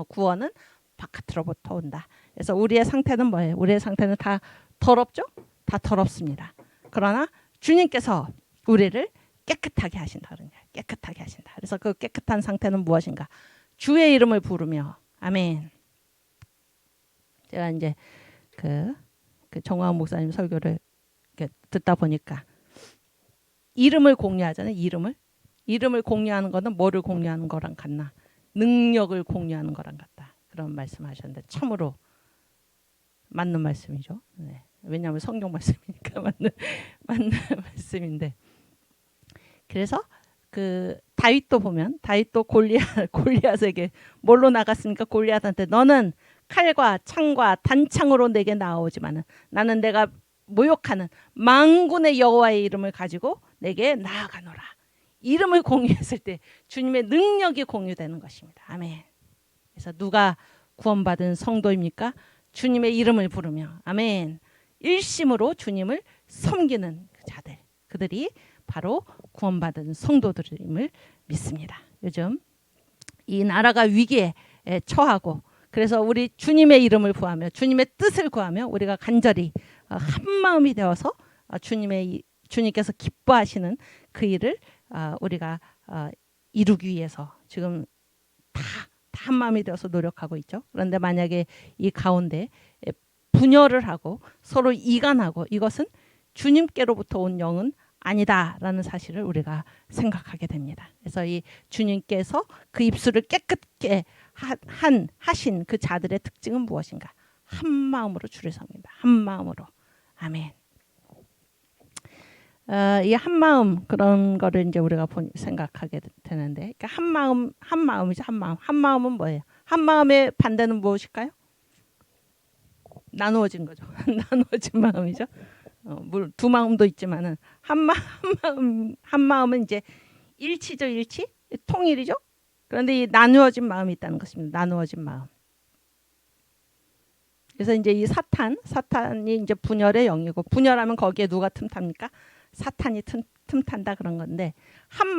구원은 바깥으로부터 온다. 그래서 우리의 상태는 뭐예요? 우리의 상태는 다 더럽죠? 다 더럽습니다. 그러나 주님께서 우리를 깨끗하게 하신다. 깨끗하게 하신다. 그래서 그 깨끗한 상태는 무엇인가? 주의 이름을 부르며. 아멘. 제가 이제 그 정광훈 목사님 설교를 듣다 보니까 이름을 공유하잖아요. 이름을 공유하는 거는 뭐를 공유하는 거랑 같나? 능력을 공유하는 거랑 같다. 그런 말씀하셨는데 참으로 맞는 말씀이죠. 네. 왜냐하면 성경 말씀이니까 맞는 말씀인데, 그래서 그 다윗도 보면 다윗도 골리앗에게 뭘로 나갔습니까? 골리앗한테 너는 칼과 창과 단창으로 내게 나아오지만은 나는 내가 모욕하는 만군의 여호와의 이름을 가지고 내게 나아가노라. 이름을 공유했을 때 주님의 능력이 공유되는 것입니다. 아멘. 그래서 누가 구원받은 성도입니까? 주님의 이름을 부르며 아멘. 일심으로 주님을 섬기는 자들, 그들이 바로 구원받은 성도들임을 믿습니다. 요즘 이 나라가 위기에 처하고, 그래서 우리 주님의 이름을 구하며 주님의 뜻을 구하며 우리가 간절히 한 마음이 되어서 주님께서 기뻐하시는 그 일을 우리가 이루기 위해서 지금 다 한 마음이 되어서 노력하고 있죠. 그런데 만약에 이 가운데 분열을 하고 서로 이간하고, 이것은 주님께로부터 온 영은 아니다라는 사실을 우리가 생각하게 됩니다. 그래서 이 주님께서 그 입술을 깨끗게 하신 그 자들의 특징은 무엇인가? 한 마음으로 주를 섬긴다. 한 마음으로. 아멘. 이 한 마음, 그런 거를 이제 우리가 생각하게 되는데, 그러니까 한 마음이죠. 한 마음은 뭐예요? 한 마음의 반대는 무엇일까요? 나누어진 거죠. 나누어진 마음이죠. 물론 두 마음도 있지만은 한 마음은 이제 일치죠. 일치, 통일이죠. 그런데 이 나누어진 마음이 있다는 것입니다. 나누어진 마음. 그래서 이제 이 사탄이 이제 분열의 영이고, 분열하면 거기에 누가 틈탑니까? 사탄이 틈탄다 그런 건데, 한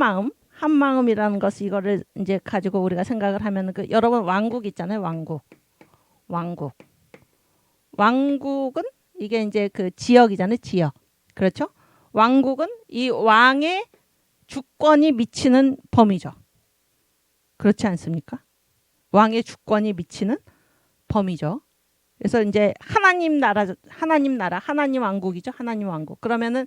마음이라는 것을 이거를 이제 가지고 우리가 생각을 하면, 그 여러분 왕국 있잖아요. 왕국은 이게 이제 그 지역이잖아요. 지역. 그렇죠? 왕국은 이 왕의 주권이 미치는 범위죠. 그렇지 않습니까? 왕의 주권이 미치는 범위죠. 그래서 이제 하나님 나라, 하나님 왕국이죠. 하나님 왕국. 그러면은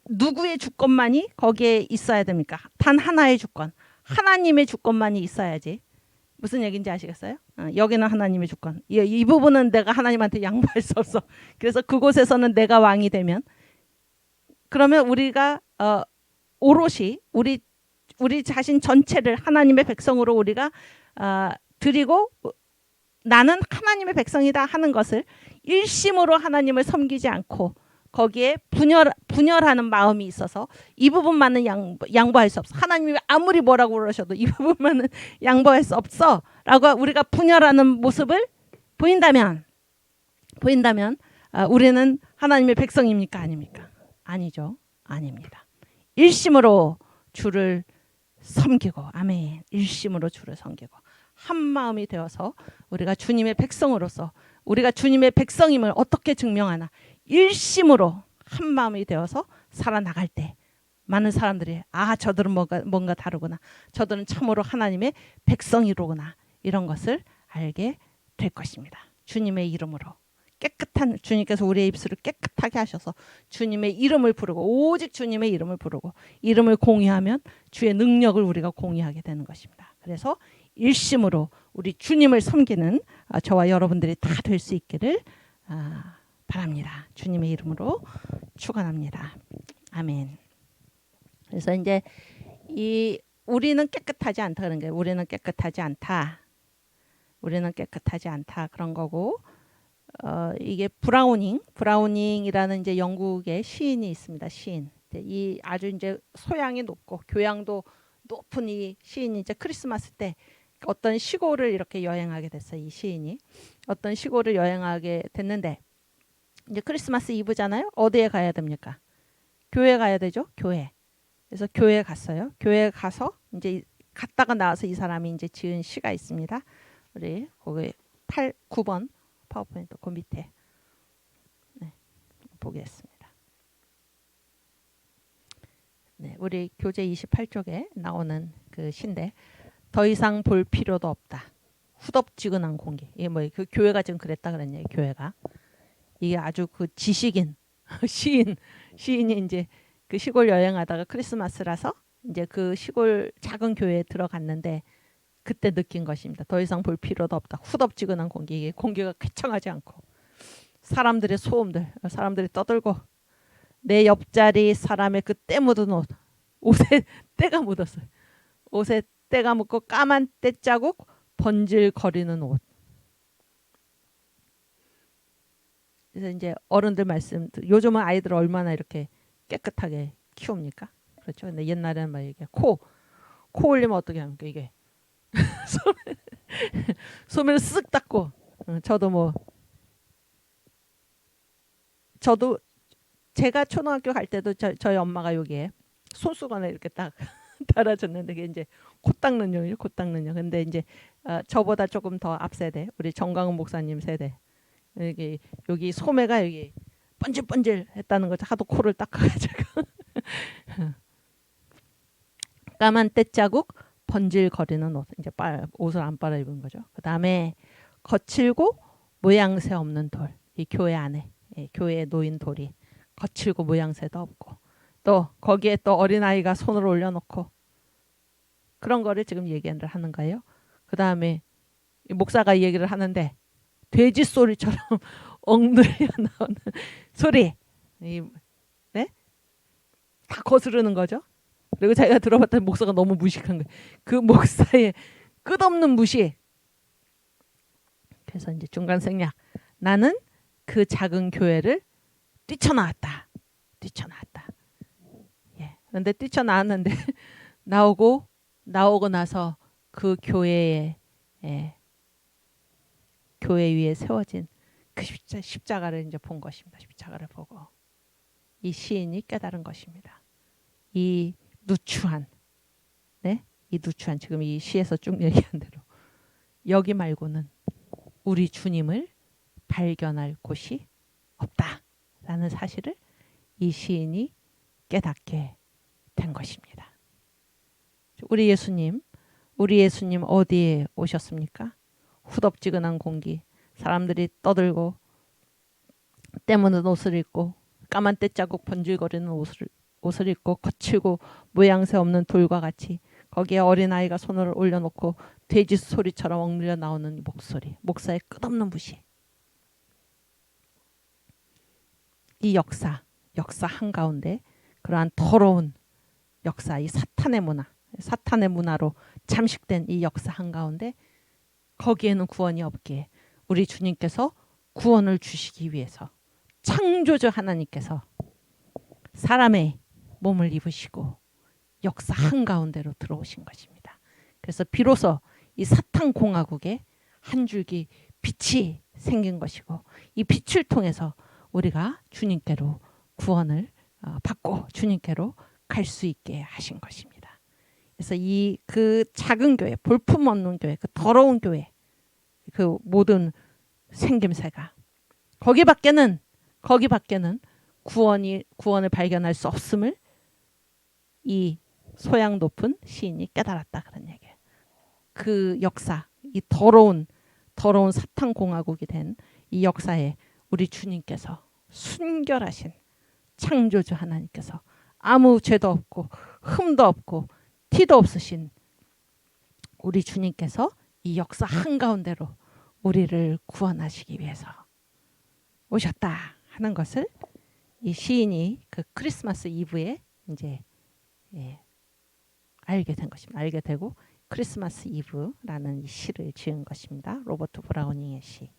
누구의 주권만이 거기에 있어야 됩니까? 단 하나의 주권, 하나님의 주권만이 있어야지. 무슨 얘기인지 아시겠어요? 여기는 하나님의 주권, 이 부분은 내가 하나님한테 양보할 수 없어. 그래서 그곳에서는 내가 왕이 되면, 그러면 우리가 오롯이 우리 자신 전체를 하나님의 백성으로 우리가 드리고, 나는 하나님의 백성이다 하는 것을 일심으로 하나님을 섬기지 않고 거기에 분열하는 마음이 있어서 이 부분만은 양보할 수 없어. 하나님이 아무리 뭐라고 그러셔도 이 부분만은 양보할 수 없어 라고 우리가 분열하는 모습을 보인다면 우리는 하나님의 백성입니까? 아닙니까? 아니죠. 아닙니다. 일심으로 주를 섬기고, 아멘. 일심으로 주를 섬기고 한 마음이 되어서 우리가 주님의 백성으로서, 우리가 주님의 백성임을 어떻게 증명하나? 일심으로 한 마음이 되어서 살아나갈 때 많은 사람들이 저들은 뭔가 다르구나, 저들은 참으로 하나님의 백성이로구나, 이런 것을 알게 될 것입니다. 주님의 이름으로 깨끗한, 주님께서 우리의 입술을 깨끗하게 하셔서 주님의 이름을 부르고, 오직 주님의 이름을 부르고 이름을 공유하면 주의 능력을 우리가 공유하게 되는 것입니다. 그래서 일심으로 우리 주님을 섬기는 저와 여러분들이 다 될 수 있기를 바랍니다. 주님의 이름으로 축원합니다. 아멘. 그래서 이제 우리는 깨끗하지 않다 그런 게, 우리는 깨끗하지 않다. 우리는 깨끗하지 않다 그런 거고 이게 브라우닝이라는 이제 영국의 시인이 있습니다. 시인. 이 아주 이제 소양이 높고 교양도 높은 이 시인이 이제 크리스마스 때 어떤 시골을 이렇게 여행하게 됐어요. 이 시인이 어떤 시골을 여행하게 됐는데 이제 크리스마스 이브잖아요. 어디에 가야 됩니까? 교회 가야 되죠. 교회. 그래서 교회 갔어요. 교회 가서 이제 갔다가 나와서 이 사람이 이제 지은 시가 있습니다. 우리 거기 9번 파워포인트 그 밑에 네, 보겠습니다. 네, 우리 교재 28쪽에 나오는 그 시인데 더 이상 볼 필요도 없다. 후덥지근한 공기. 이게 뭐 그 교회가 지금 그랬다 그랬냐? 교회가 이게 아주 그 지식인 시인이 이제 그 시골 여행하다가 크리스마스라서 이제 그 시골 작은 교회에 들어갔는데 그때 느낀 것입니다. 더 이상 볼 필요도 없다. 후덥지근한 공기. 이게 공기가 쾌청하지 않고 사람들의 소음들, 사람들이 떠들고 내 옆자리 사람의 그 때 묻은 옷에 때가 묻었어요. 옷에 때가 묻고 까만 때 자국 번질거리는 옷. 그래서 이제 어른들 말씀, 요즘은 아이들 얼마나 이렇게 깨끗하게 키웁니까? 그렇죠. 근데 옛날에는 막 이게 코 올리면 어떻게 합니까? 이게 소매를 쓱 닦고 저도 제가 초등학교 갈 때도 저희 엄마가 여기에 손수건에 이렇게 딱 달아줬는데 그게 이제 코 닦는 용이에요. 코 닦는 용. 근데 이제 저보다 조금 더 앞 세대, 우리 정광훈 목사님 세대 여기 소매가 여기 번질번질 했다는 거죠. 하도 코를 닦아가지고 까만 때자국 번질거리는 옷. 이제 옷을 안 빨아 입은 거죠. 그 다음에 거칠고 모양새 없는 돌. 이 교회 안에 교회에 놓인 돌이 거칠고 모양새도 없고 또 거기에 또 어린아이가 손을 올려놓고 그런 거를 지금 얘기를 하는 거예요. 그 다음에 목사가 이 얘기를 하는데 돼지 소리처럼 엉들려 나오는 소리 네? 다 거스르는 거죠. 그리고 자기가 들어봤더니 목사가 너무 무식한 거예요. 그 목사의 끝없는 무시. 그래서 이제 중간 생략. 나는 그 작은 교회를 뛰쳐나왔다. 예. 그런데 뛰쳐나왔는데 나오고 나서 그 교회 위에 세워진 그 십자가를 이제 본 것입니다. 십자가를 보고 이 시인이 깨달은 것입니다. 이 누추한 지금 이 시에서 쭉 얘기한 대로 여기 말고는 우리 주님을 발견할 곳이 없다라는 사실을 이 시인이 깨닫게 된 것입니다. 우리 예수님 어디에 오셨습니까? 후덥지근한 공기, 사람들이 떠들고 때 묻은 옷을 입고 까만 때자국 번질거리는 옷을 입고 거칠고 모양새 없는 돌과 같이 거기에 어린아이가 손을 올려놓고 돼지 소리처럼 엉밀려 나오는 목소리, 목사의 끝없는 무시. 이 역사 한가운데 그러한 더러운 역사, 이 사탄의 문화로 잠식된 이 역사 한가운데 거기에는 구원이 없기에 우리 주님께서 구원을 주시기 위해서 창조주 하나님께서 사람의 몸을 입으시고 역사 한가운데로 들어오신 것입니다. 그래서 비로소 이 사탄 공화국에 한 줄기 빛이 생긴 것이고 이 빛을 통해서 우리가 주님께로 구원을 받고 주님께로 갈 수 있게 하신 것입니다. 그래서 그 작은 교회, 볼품 없는 교회, 그 더러운 교회, 그 모든 생김새가 거기 밖에는 구원을 발견할 수 없음을 이 소양 높은 시인이 깨달았다 그런 얘기예요. 그 역사, 이 더러운 사탄 공화국이 된 이 역사에 우리 주님께서 순결하신 창조주 하나님께서 아무 죄도 없고 흠도 없고 티도 없으신 우리 주님께서 이 역사 한가운데로 우리를 구원하시기 위해서 오셨다 하는 것을 이 시인이 그 크리스마스 이브에 이제 알게 된 것입니다. 알게 되고 크리스마스 이브라는 이 시를 지은 것입니다. 로버트 브라우닝의 시.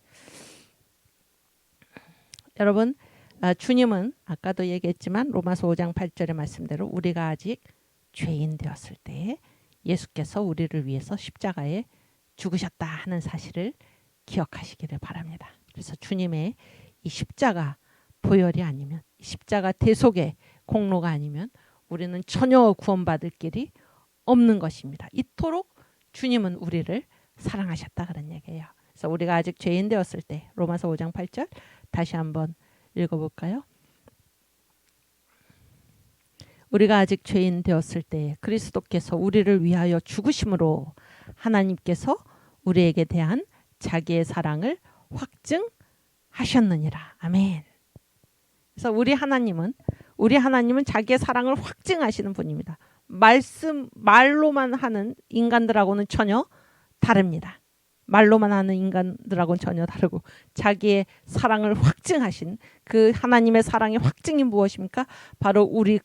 여러분, 주님은 아까도 얘기했지만 로마서 5장 8절의 말씀대로 우리가 아직 죄인 되었을 때 예수께서 우리를 위해서 십자가에 죽으셨다 하는 사실을 기억하시기를 바랍니다. 그래서 주님의 이 십자가 보혈이 아니면, 십자가 대속의 공로가 아니면 우리는 전혀 구원받을 길이 없는 것입니다. 이토록 주님은 우리를 사랑하셨다 그런 얘기예요. 그래서 우리가 아직 죄인 되었을 때, 로마서 5장 8절 다시 한번 읽어볼까요? 우리가 아직 죄인 되었을 때 그리스도께서 우리를 위하여 죽으심으로 하나님께서 우리에게 대한 자기의 사랑을 확증하셨느니라. 아멘. 그래서 우리 하나님은 자기의 사랑을 확증하시는 분입니다. 말로만 하는 인간들하고는 전혀 다릅니다. 말로만 하는 인간들하고는 전혀 다르고 자기의 사랑을 확증하신 그 하나님의 사랑의 확증이 무엇입니까? 바로 우리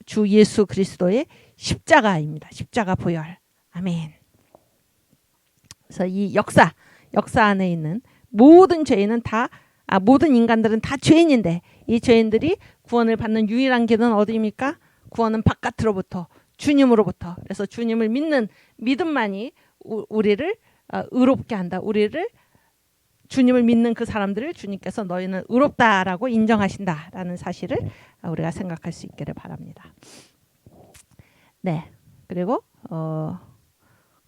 주 예수 그리스도의 십자가입니다. 십자가 보혈. 아멘. 그래서 이 역사 안에 있는 모든 죄인은 모든 인간들은 다 죄인인데 이 죄인들이 구원을 받는 유일한 길은 어디입니까? 구원은 바깥으로부터, 주님으로부터. 그래서 주님을 믿는 믿음만이 우리를 의롭게 한다. 주님을 믿는 그 사람들을 주님께서 너희는 의롭다라고 인정하신다라는 사실을 우리가 생각할 수 있기를 바랍니다. 네, 그리고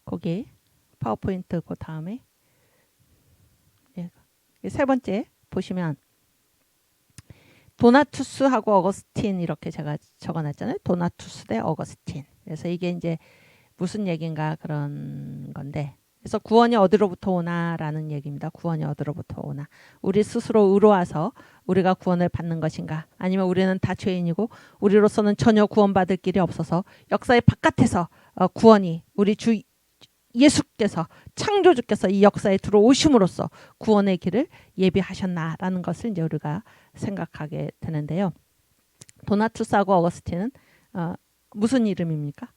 거기 파워포인트 그 다음에 세 번째 보시면 도나투스하고 어거스틴 이렇게 제가 적어놨잖아요. 도나투스 대 어거스틴. 그래서 이게 이제 무슨 얘기인가 그런 건데, 그래서 구원이 어디로부터 오나라는 얘기입니다. 구원이 어디로부터 오나. 우리 스스로 의로와서 우리가 구원을 받는 것인가, 아니면 우리는 다 죄인이고 우리로서는 전혀 구원받을 길이 없어서 역사의 바깥에서 구원이 우리 주 예수께서, 창조주께서 이 역사에 들어오심으로써 구원의 길을 예비하셨나라는 것을 이제 우리가 생각하게 되는데요. 도나투스하고 어거스틴은 무슨 이름입니까?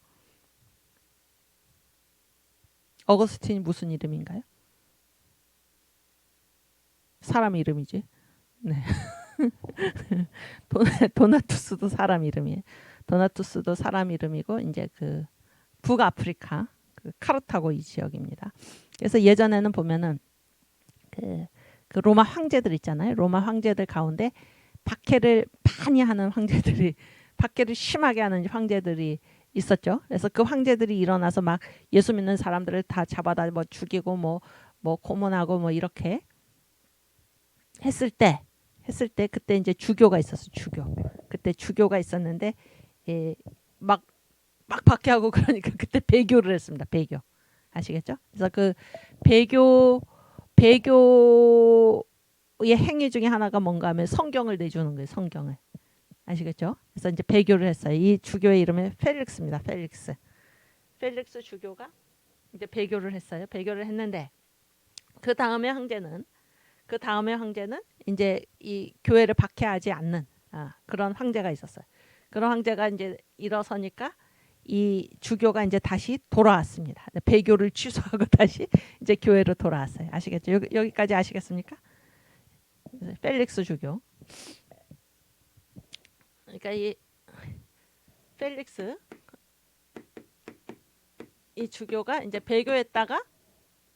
어거스틴이 무슨 이름인가요? 사람 이름이지. 네. 도나투스도 사람 이름이에요. 도나투스도 사람 이름이고 이제 그 북아프리카 그 카르타고 이 지역입니다. 그래서 예전에는 보면은 그 로마 황제들 있잖아요. 로마 황제들 가운데 박해를 많이 하는 황제들이, 박해를 심하게 하는 황제들이 있었죠. 그래서 그 황제들이 일어나서 막 예수 믿는 사람들을 다 잡아다 뭐 죽이고 뭐 고문하고 뭐 이렇게 했을 때 그때 이제 주교가 있었어. 그때 주교가 있었는데 막 박해하고 그러니까 그때 배교를 했습니다. 배교. 아시겠죠? 그래서 그 배교의 행위 중에 하나가 뭔가 하면 성경을 내주는 거예요. 성경을. 아시겠죠? 그래서 이제 배교를 했어요. 이 주교의 이름은 펠릭스입니다. 펠릭스 주교가 이제 배교를 했어요. 배교를 했는데 그 다음에 황제는 이제 이 교회를 박해하지 않는 그런 황제가 있었어요. 그런 황제가 이제 일어서니까 이 주교가 이제 다시 돌아왔습니다. 배교를 취소하고 다시 이제 교회로 돌아왔어요. 아시겠죠? 여기까지 아시겠습니까? 펠릭스 주교. 그러니까 이 펠릭스 이 주교가 이제 배교했다가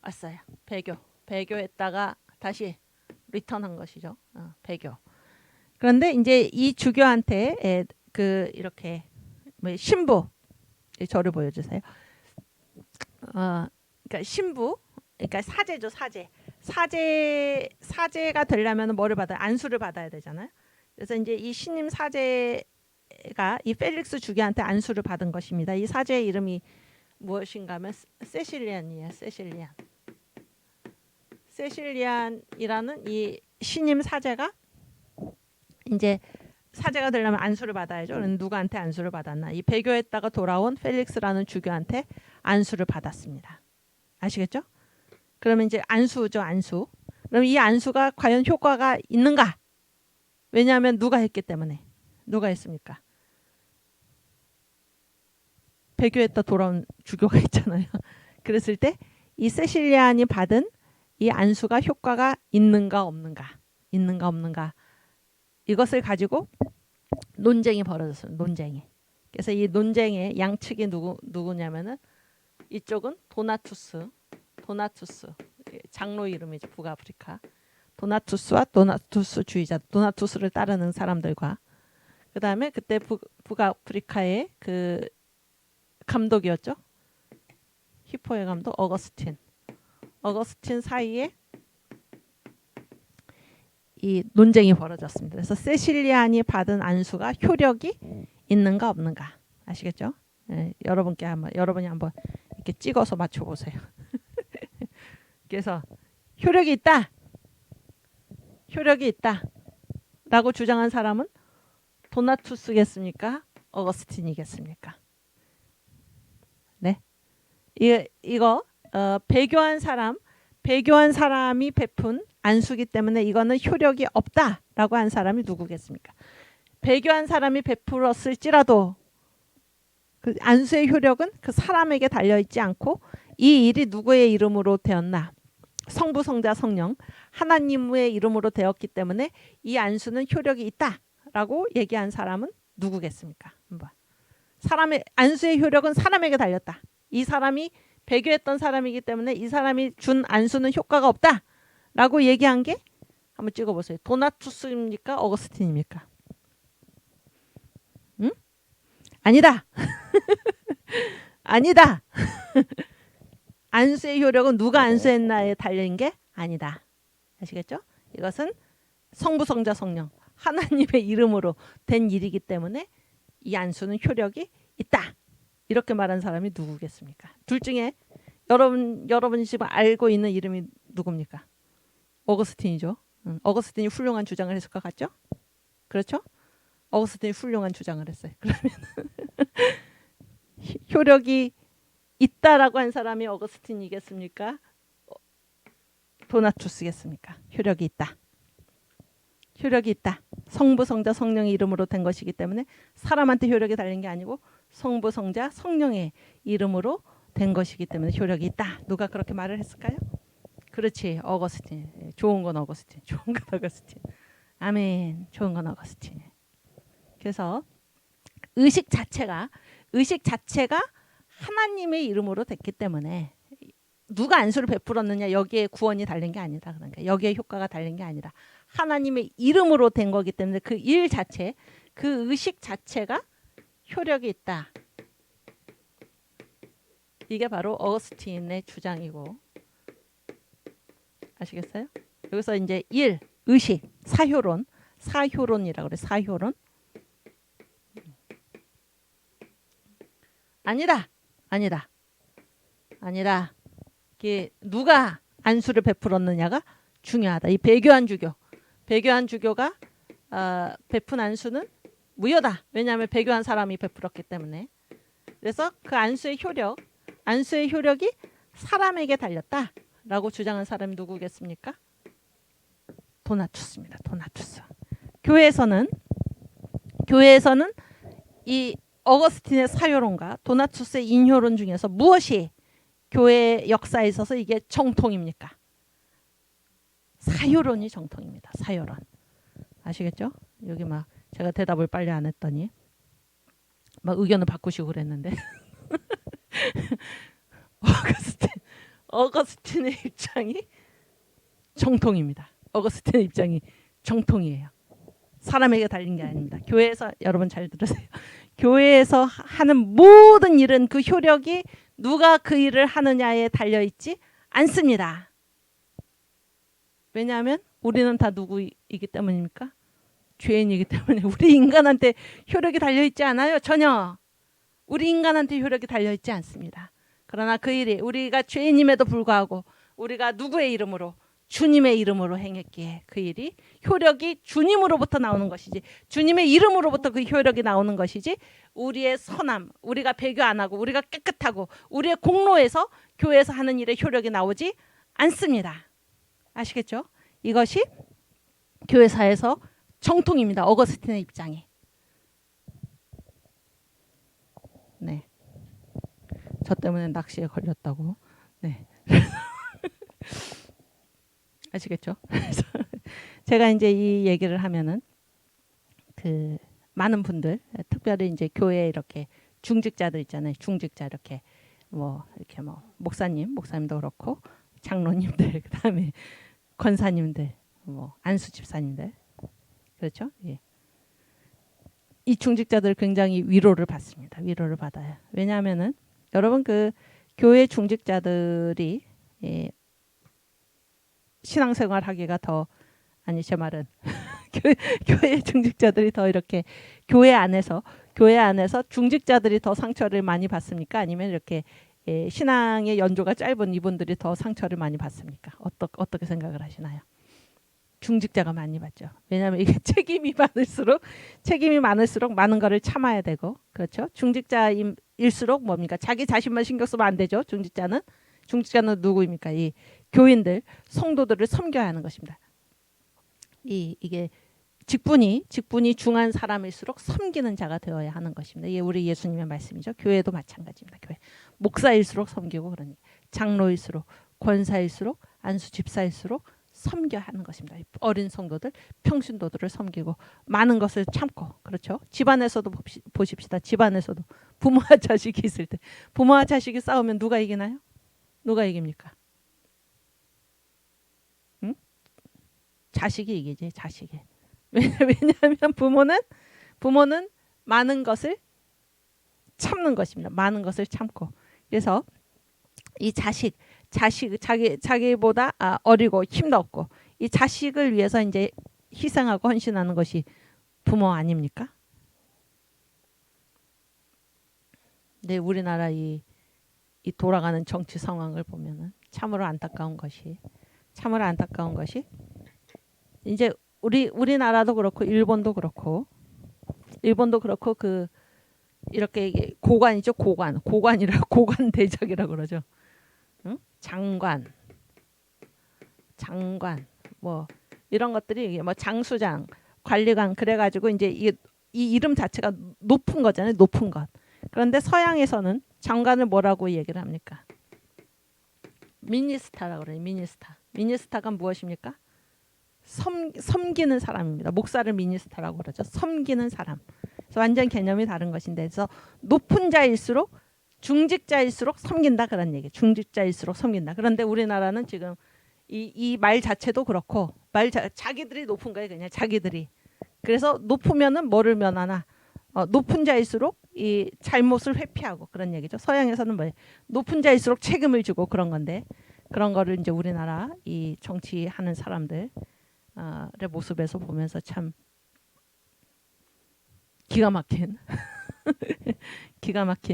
왔어요. 배교했다가 다시 리턴한 것이죠. 배교. 그런데 이제 이 주교한테 이렇게 신부, 저를 보여주세요. 그러니까 신부, 그러니까 사제죠. 사제가 되려면 뭐를 받아요? 안수를 받아야 되잖아요. 그래서 이제 이 신임 사제가 이 펠릭스 주교한테 안수를 받은 것입니다. 이 사제의 이름이 무엇인가 하면 세실리안이에요. 세실리안이라는 이 신임 사제가 이제 사제가 되려면 안수를 받아야죠. 누구한테 안수를 받았나? 이 배교했다가 돌아온 펠릭스라는 주교한테 안수를 받았습니다. 아시겠죠? 그러면 이제 안수죠. 안수. 그럼 이 안수가 과연 효과가 있는가? 왜냐하면 누가 했기 때문에. 누가 했습니까? 배교했다 돌아온 주교가 있잖아요. 그랬을 때 이 세실리안이 받은 이 안수가 효과가 있는가 없는가 이것을 가지고 논쟁이 벌어졌어요. 논쟁이. 그래서 이 논쟁의 양측이 누구냐면은 이쪽은 도나투스 장로 이름이죠. 북아프리카 도나투스와 도나투스주의자, 도나투스를 따르는 사람들과 그 다음에 그때 북아프리카의 그 감독이었죠. 히포의 감독 어거스틴 사이에 이 논쟁이 벌어졌습니다. 그래서 세실리안이 받은 안수가 효력이 있는가 없는가 아시겠죠? 예, 여러분이 한번 이렇게 찍어서 맞춰보세요. 그래서 효력이 있다라고 주장한 사람은 도나투스겠습니까? 어거스틴이겠습니까? 네, 이거 배교한 사람이 베푼 안수기 때문에 이거는 효력이 없다라고 한 사람이 누구겠습니까? 배교한 사람이 베풀었을지라도 그 안수의 효력은 그 사람에게 달려있지 않고 이 일이 누구의 이름으로 되었나? 성부, 성자, 성령 하나님의 이름으로 되었기 때문에 이 안수는 효력이 있다라고 얘기한 사람은 누구겠습니까? 한번. 사람의 안수의 효력은 사람에게 달렸다. 이 사람이 배교했던 사람이기 때문에 이 사람이 준 안수는 효과가 없다라고 얘기한 게 한번 찍어보세요. 도나투스입니까? 어거스틴입니까? 응? 아니다. 아니다. 안수의 효력은 누가 안수했나에 달린 게 아니다. 아시겠죠? 이것은 성부, 성자, 성령 하나님의 이름으로 된 일이기 때문에 이 안수는 효력이 있다. 이렇게 말한 사람이 누구겠습니까? 둘 중에 여러분이 지금 알고 있는 이름이 누굽니까? 어거스틴이죠. 어거스틴이 훌륭한 주장을 했을 것 같죠? 그렇죠? 어거스틴이 훌륭한 주장을 했어요. 그러면 효력이 있다라고 한 사람이 어거스틴이겠습니까? 도나투스겠습니까? 효력이 있다. 성부, 성자, 성령의 이름으로 된 것이기 때문에 사람한테 효력이 달린 게 아니고 성부, 성자, 성령의 이름으로 된 것이기 때문에 효력이 있다. 누가 그렇게 말을 했을까요? 그렇지. 어거스틴. 좋은 건 어거스틴. 아멘. 좋은 건 어거스틴. 그래서 의식 자체가 하나님의 이름으로 됐기 때문에 누가 안수를 베풀었느냐 여기에 구원이 달린 게 아니다. 그러니까 여기에 효과가 달린 게 아니라 하나님의 이름으로 된 거기 때문에 그 일 자체, 그 의식 자체가 효력이 있다. 이게 바로 어거스틴의 주장이고 아시겠어요? 여기서 이제 의식, 사효론이라고 그래. 사효론. 아니다. 이게 누가 안수를 베풀었느냐가 중요하다. 이 배교한 주교가 베푼 안수는 무효다. 왜냐하면 배교한 사람이 베풀었기 때문에. 그래서 그 안수의 효력이 사람에게 달렸다라고 주장한 사람이 누구겠습니까? 도나투스입니다. 도나투스. 교회에서는 이 어거스틴의 사효론과 도나투스의 인효론 중에서 무엇이 교회 역사에 있어서 이게 정통입니까? 사효론이 정통입니다. 사효론. 아시겠죠? 여기 막 제가 대답을 빨리 안 했더니 막 의견을 바꾸시고 그랬는데 어거스틴의 입장이 정통입니다. 어거스틴의 입장이 정통이에요. 사람에게 달린 게 아닙니다. 교회에서 여러분 잘 들으세요. 교회에서 하는 모든 일은 그 효력이 누가 그 일을 하느냐에 달려있지 않습니다. 왜냐하면 우리는 다 누구이기 때문입니까? 죄인이기 때문에 우리 인간한테 효력이 달려있지 않아요. 전혀. 우리 인간한테 효력이 달려있지 않습니다. 그러나 그 일이 우리가 죄인임에도 불구하고 우리가 누구의 이름으로? 주님의 이름으로 행했기에 그 일이 효력이 주님으로부터 나오는 것이지 주님의 이름으로부터 그 효력이 나오는 것이지 우리의 선함, 우리가 배교 안 하고 우리가 깨끗하고 우리의 공로에서 교회에서 하는 일에 효력이 나오지 않습니다. 아시겠죠? 이것이 교회사에서 정통입니다. 어거스틴의 입장이. 네. 저 때문에 낚시에 걸렸다고 아시겠죠? 그래서 제가 이제 이 얘기를 하면은 그 많은 분들, 특별히 이제 교회 이렇게 중직자들 있잖아요. 중직자 이렇게 이렇게 목사님도 그렇고 장로님들, 그다음에 권사님들, 안수 집사님들, 그렇죠? 예. 이 중직자들 굉장히 위로를 받습니다. 위로를 받아요. 왜냐하면은 여러분 그 교회 중직자들이 신앙생활 하기가 더, 아니 제 말은 교회 중직자들이 더 이렇게 교회 안에서 중직자들이 더 상처를 많이 받습니까? 아니면 이렇게 신앙의 연조가 짧은 이분들이 더 상처를 많이 받습니까? 어떻게 생각을 하시나요? 중직자가 많이 받죠. 왜냐하면 이게 책임이 많을수록 많은 거를 참아야 되고, 그렇죠? 중직자일수록 뭡니까? 자기 자신만 신경 쓰면 안 되죠. 중직자는 누구입니까? 이 교인들, 성도들을 섬겨야 하는 것입니다. 이게 직분이 중한 사람일수록 섬기는 자가 되어야 하는 것입니다. 이게 우리 예수님의 말씀이죠. 교회도 마찬가지입니다. 교회 목사일수록 섬기고, 그러니 장로일수록, 권사일수록, 안수 집사일수록 섬겨야 하는 것입니다. 어린 성도들, 평신도들을 섬기고 많은 것을 참고, 그렇죠? 집안에서도 보십시다. 집안에서도 부모와 자식이 있을 때, 부모와 자식이 싸우면 누가 이기나요? 누가 이깁니까? 응? 자식이 이기지, 자식이. 왜냐하면 부모는 많은 것을 참는 것입니다. 많은 것을 참고. 그래서 이 자식 자기보다 어리고 힘도 없고 이 자식을 위해서 이제 희생하고 헌신하는 것이 부모 아닙니까? 네, 우리나라 이 돌아가는 정치 상황을 보면은 참으로 안타까운 것이 이제 우리나라도 그렇고 일본도 그렇고 그 이렇게 고관이죠. 고관 대작이라고 그러죠. 응? 장관 이런 것들이 장수장, 관리관 그래가지고 이제 이 이름 자체가 높은 거잖아요. 높은 것. 그런데 서양에서는 장관을 뭐라고 얘기를 합니까? 미니스타라고 그래요. 미니스타가 무엇입니까? 섬기는 사람입니다. 목사를 미니스타라고 그러죠. 섬기는 사람. 그래서 완전 개념이 다른 것인데, 그래서 높은 자일수록 중직자일수록 섬긴다 그런 얘기. 중직자일수록 섬긴다. 그런데 우리나라는 지금 이 말 자체도 그렇고 자기들이 높은 거예요. 그냥 자기들이. 그래서 높으면은 뭐를 면하나? 높은 자일수록 이 잘못을 회피하고 그런 얘기죠. 서양에서는 뭐예요? 높은 자일수록 책임을 지고 그런 건데, 그런 거를 이제 우리나라 이 정치하는 사람들의 모습에서 보면서 참 기가 막힌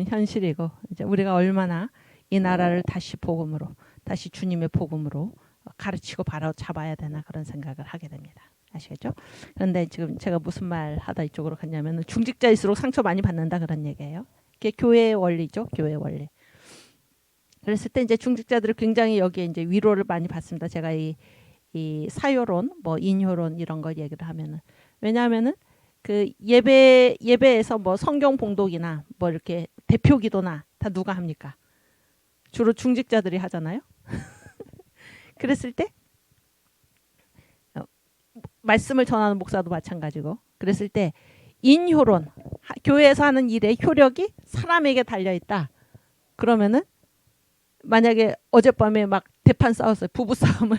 현실이고, 이제 우리가 얼마나 이 나라를 다시 주님의 복음으로 가르치고 바로 잡아야 되나 그런 생각을 하게 됩니다. 아시겠죠? 그런데 지금 제가 무슨 말 하다 이쪽으로 갔냐면 중직자일수록 상처 많이 받는다 그런 얘기예요. 그게 교회의 원리죠. 교회의 원리. 그랬을 때 이제 중직자들이 굉장히 여기에 이제 위로를 많이 받습니다. 제가 이 사요론, 인효론 이런 걸 얘기를 하면은, 왜냐하면은 그 예배에서 성경 봉독이나 이렇게 대표 기도나 다 누가 합니까? 주로 중직자들이 하잖아요. 그랬을 때 말씀을 전하는 목사도 마찬가지고, 그랬을 때 인효론, 교회에서 하는 일의 효력이 사람에게 달려 있다. 그러면은 만약에 어젯밤에 막 대판 싸웠어요. 부부싸움을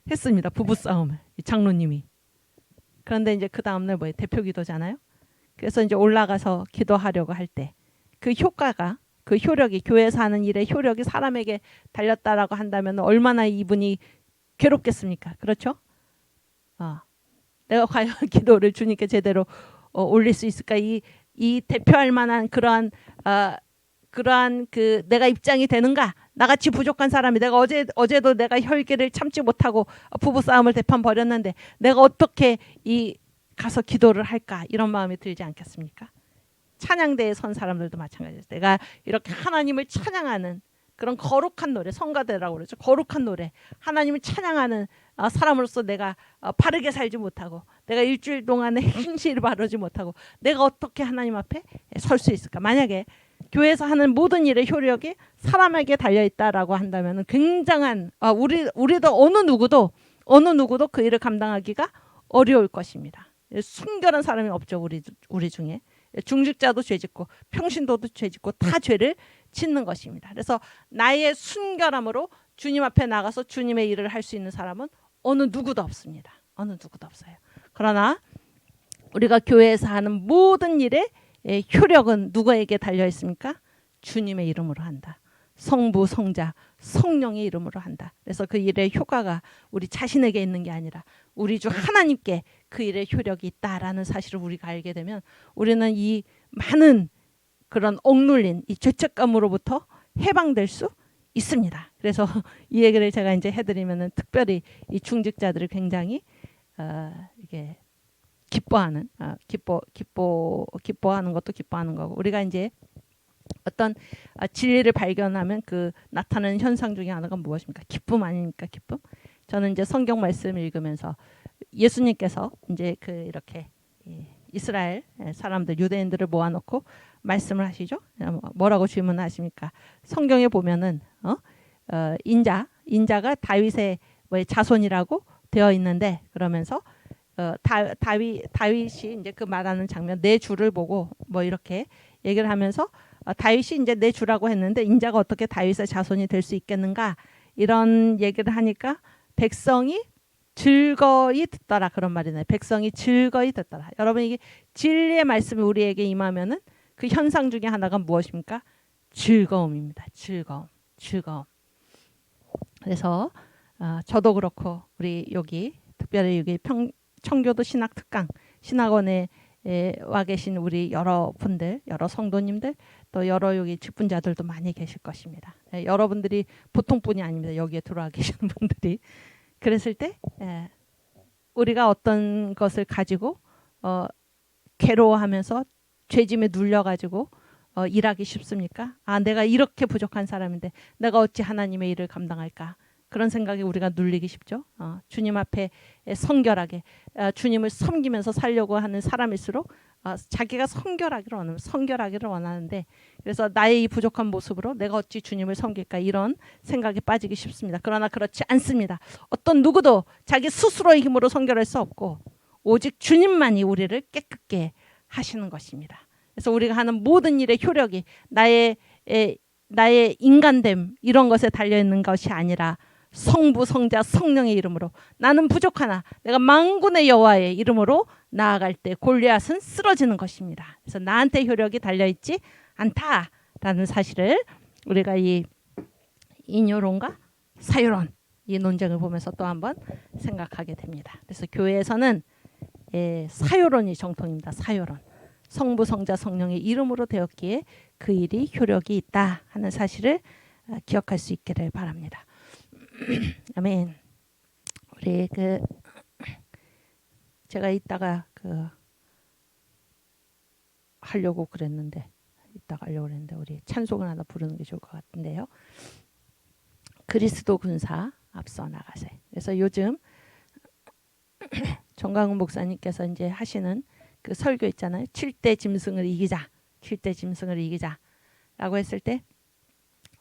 했습니다. 부부싸움을 장로님이. 그런데 이제 그 다음날 대표 기도잖아요. 그래서 이제 올라가서 기도하려고 할 때 그 효과가, 그 효력이, 교회에서 하는 일의 효력이 사람에게 달렸다라고 한다면 얼마나 이분이 괴롭겠습니까? 그렇죠? 내가 과연 기도를 주님께 제대로 올릴 수 있을까? 이 대표할 만한 그러한 그 내가 입장이 되는가? 나같이 부족한 사람이, 내가 어제도 내가 혈기를 참지 못하고 부부싸움을 대판 벌였는데 내가 어떻게 가서 기도를 할까? 이런 마음이 들지 않겠습니까? 찬양대에 선 사람들도 마찬가지예요. 내가 이렇게 하나님을 찬양하는 그런 거룩한 노래, 성가대라고 그러죠. 거룩한 노래, 하나님을 찬양하는 사람으로서 내가 바르게 살지 못하고, 내가 일주일 동안에 행실을 바르지 못하고 내가 어떻게 하나님 앞에 설 수 있을까? 만약에 교회에서 하는 모든 일의 효력이 사람에게 달려 있다라고 한다면 굉장한 우리도 어느 누구도 그 일을 감당하기가 어려울 것입니다. 순결한 사람이 없죠. 우리 중에 중직자도 죄짓고 평신도도 죄짓고 다 죄를 짓는 것입니다. 그래서 나의 순결함으로 주님 앞에 나가서 주님의 일을 할 수 있는 사람은 어느 누구도 없습니다. 어느 누구도 없어요. 그러나 우리가 교회에서 하는 모든 일의 효력은 누구에게 달려 있습니까? 주님의 이름으로 한다. 성부, 성자, 성령의 이름으로 한다. 그래서 그 일의 효과가 우리 자신에게 있는 게 아니라 우리 주 하나님께 그 일의 효력이 있다라는 사실을 우리가 알게 되면 우리는 이 많은 그런 억눌린 이 죄책감으로부터 해방될 수 있습니다. 그래서 이 얘기를 제가 이제 해드리면은 특별히 이 중직자들을 굉장히 이게 기뻐하는 기뻐하는 것도 기뻐하는 거고 우리가 이제 어떤 진리를 발견하면 그 나타나는 현상 중에 하나가 무엇입니까? 기쁨 아닙니까? 기쁨. 저는 이제 성경 말씀 읽으면서 예수님께서 이제 그 이렇게 이스라엘 사람들 유대인들을 모아놓고 말씀을 하시죠. 뭐라고 질문하십니까? 성경에 보면은 인자가 다윗의 자손이라고 되어 있는데 그러면서 다윗이 이제 그 말하는 장면 내 주를 보고 뭐 이렇게 얘기를 하면서 다윗이 이제 내 주라고 했는데 인자가 어떻게 다윗의 자손이 될 수 있겠는가 이런 얘기를 하니까 백성이 즐거이 듣더라 그런 말이네. 백성이 즐거이 듣더라. 여러분 이게 진리의 말씀이 우리에게 임하면은 그 현상 중에 하나가 무엇입니까? 즐거움입니다. 즐거움. 그래서 저도 그렇고 우리 여기 특별히 여기 청교도 신학 특강 신학원에 와 계신 우리 여러 분들, 여러 성도님들, 또 여러 여기 직분자들도 많이 계실 것입니다. 여러분들이 보통 분이 아닙니다. 여기에 들어와 계시는 분들이. 그랬을 때 우리가 어떤 것을 가지고 괴로워하면서 죄짐에 눌려가지고 일하기 쉽습니까? 내가 이렇게 부족한 사람인데 내가 어찌 하나님의 일을 감당할까? 그런 생각이 우리가 눌리기 쉽죠. 주님 앞에 성결하게 주님을 섬기면서 살려고 하는 사람일수록 자기가 성결하기를 원하는데 그래서 나의 이 부족한 모습으로 내가 어찌 주님을 섬길까 이런 생각에 빠지기 쉽습니다. 그러나 그렇지 않습니다. 어떤 누구도 자기 스스로의 힘으로 성결할 수 없고 오직 주님만이 우리를 깨끗게 하시는 것입니다. 그래서 우리가 하는 모든 일의 효력이 나의 인간됨 이런 것에 달려있는 것이 아니라 성부, 성자, 성령의 이름으로 나는 부족하나 내가 만군의 여호와의 이름으로 나아갈 때 골리앗은 쓰러지는 것입니다. 그래서 나한테 효력이 달려있지 않다라는 사실을 우리가 이 인요론과 사유론 이 논쟁을 보면서 또 한번 생각하게 됩니다. 그래서 교회에서는 사유론이 정통입니다. 사유론. 성부, 성자, 성령의 이름으로 되었기에 그 일이 효력이 있다 하는 사실을 기억할 수 있기를 바랍니다. 아멘. 우리 제가 이따가 하려고 그랬는데 우리 찬송을 하나 부르는 게 좋을 것 같은데요. 그리스도 군사 앞서 나가세. 그래서 요즘 정강훈 목사님께서 이제 하시는 그 설교 있잖아요. 7대 짐승을 이기자. 7대 짐승을 이기자라고 했을 때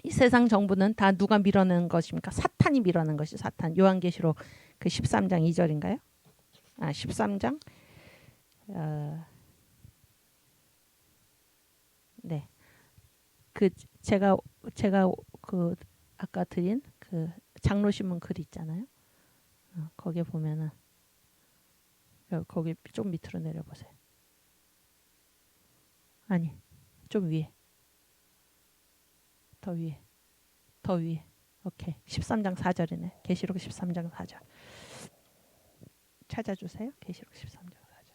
이 세상 정부는 다 누가 밀어내는 것입니까? 사탄이 밀어내는 것이 사탄. 요한계시록 그 13장 2절인가요? 13장 네. 제가 아까 드린 그 장로신문 글 있잖아요. 거기에 보면은 거기 좀 밑으로 내려 보세요. 아니, 좀 위에. 더 위에. 오케이. 13장 4절이네. 계시록 13장 4절. 찾아주세요. 계시록 13장 4절.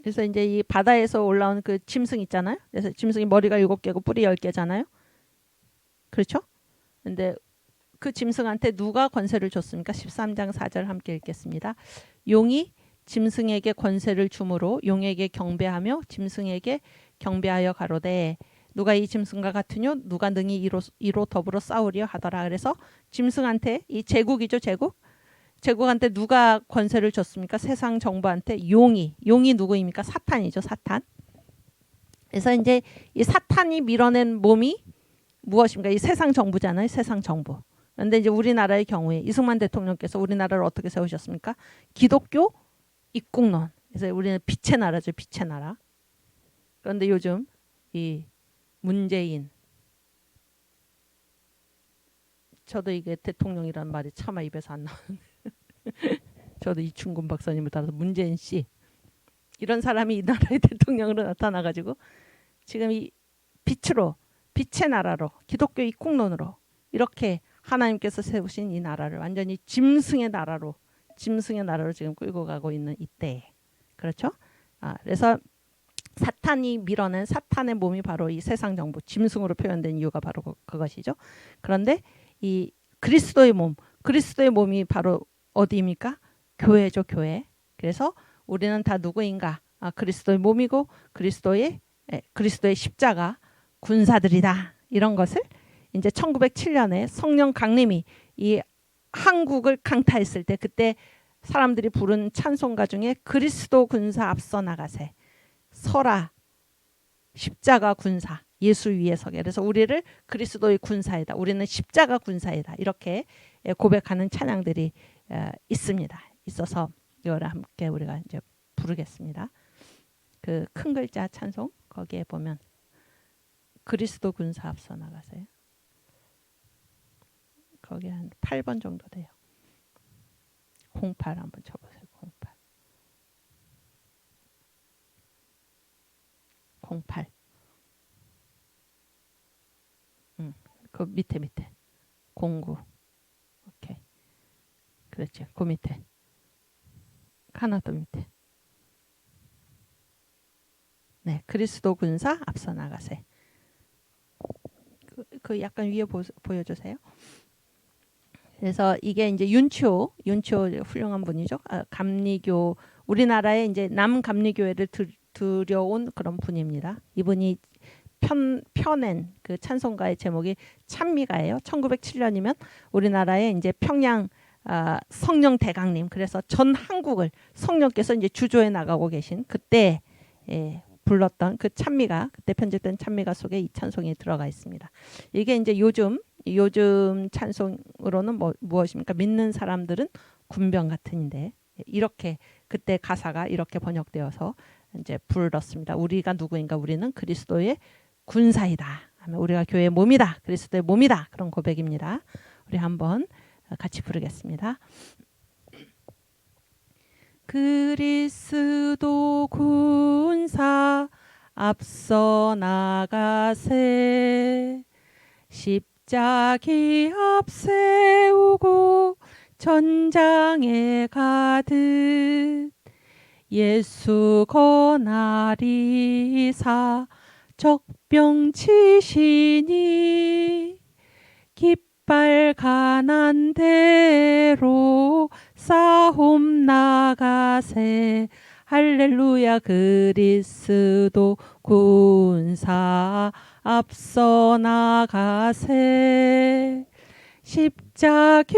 그래서 이제 이 바다에서 올라온 그 짐승 있잖아요. 그래서 짐승이 머리가 7개고 뿔이 10개잖아요. 그렇죠? 근데 그 짐승한테 누가 권세를 줬습니까? 13장 4절 함께 읽겠습니다. 용이 짐승에게 권세를 주므로 용에게 경배하며 짐승에게 경배하여 가로되 누가 이 짐승과 같으뇨 누가 능히 이로 더불어 싸우리요 하더라. 그래서 짐승한테 이 제국이죠. 제국한테 누가 권세를 줬습니까? 세상 정부한테 용이 누구입니까? 사탄이죠. 사탄. 그래서 이제 이 사탄이 밀어낸 몸이 무엇입니까? 이 세상 정부잖아요. 세상 정부. 그런데 이제 우리나라의 경우에 이승만 대통령께서 우리나라를 어떻게 세우셨습니까? 기독교 입국론. 그래서 우리는 빛의 나라죠. 빛의 나라. 그런데 요즘 이 문재인, 저도 이게 대통령이라는 말이 차마 입에서 안 나오는데 저도 이충근 박사님을 따라서 문재인 씨 이런 사람이 이 나라의 대통령으로 나타나가지고 지금 이 빛의 나라로 기독교 입국론으로 이렇게 하나님께서 세우신 이 나라를 완전히 짐승의 나라로 지금 끌고 가고 있는 이때에, 그렇죠? 그래서 사탄이 밀어낸 사탄의 몸이 바로 이 세상 정부 짐승으로 표현된 이유가 바로 그것이죠. 그런데 이 그리스도의 몸이 바로 어디입니까? 교회죠. 교회. 그래서 우리는 다 누구인가? 그리스도의 몸이고 그리스도의 십자가 군사들이다. 이런 것을 이제 1907년에 성령 강림이 이 한국을 강타했을 때 그때 사람들이 부른 찬송가 중에 그리스도 군사 앞서 나가세, 서라 십자가 군사 예수 위에 서게. 그래서 우리를 그리스도의 군사이다. 우리는 십자가 군사이다. 이렇게 고백하는 찬양들이 있어서 이거를 함께 우리가 이제 부르겠습니다. 그 큰 글자 찬송 거기에 보면 그리스도 군사 앞서 나가세요. 거기 한 8번 정도 돼요. 08 한번 쳐보세요. 08. 그 밑에 09. 오케이. 그렇지. 그 밑에. 하나 더 밑에. 네, 그리스도 군사 앞서 나가세. 그 약간 위에 보여주세요. 그래서 이게 이제 윤치호 훌륭한 분이죠. 감리교 우리나라에 이제 남감리교회를 들여온 그런 분입니다. 이분이 펴낸 그 찬송가의 제목이 찬미가예요. 1907년이면 우리나라에 이제 평양 성령 대강림, 그래서 전 한국을 성령께서 이제 주조해 나가고 계신 그때 불렀던 그 찬미가, 그때 편집된 찬미가 속에 이 찬송이 들어가 있습니다. 이게 이제 요즘 찬송으로는 무엇입니까? 믿는 사람들은 군병 같은데, 이렇게 그때 가사가 이렇게 번역되어서 이제 불렀습니다. 우리가 누구인가? 우리는 그리스도의 군사이다. 우리가 교회의 몸이다. 그리스도의 몸이다. 그런 고백입니다. 우리 한번 같이 부르겠습니다. 그리스도 군사 앞서 나가세, 십자기 앞세우고 전장에 가듯, 예수 권하리사 적병 치시니, 깃발 가난 대로 싸움 나가세. 할렐루야. 그리스도 군사 앞서 나가세, 십자기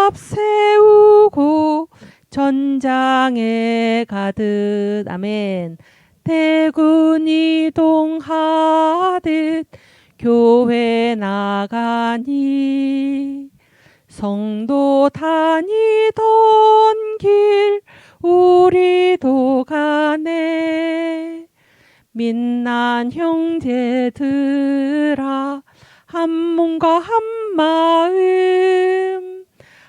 앞세우고 전장에 가듯. 아멘. 대군 이동하듯 교회 나가니, 성도 다니던 길 우리도 가네. 민난 형제들아, 한 몸과 한 마음,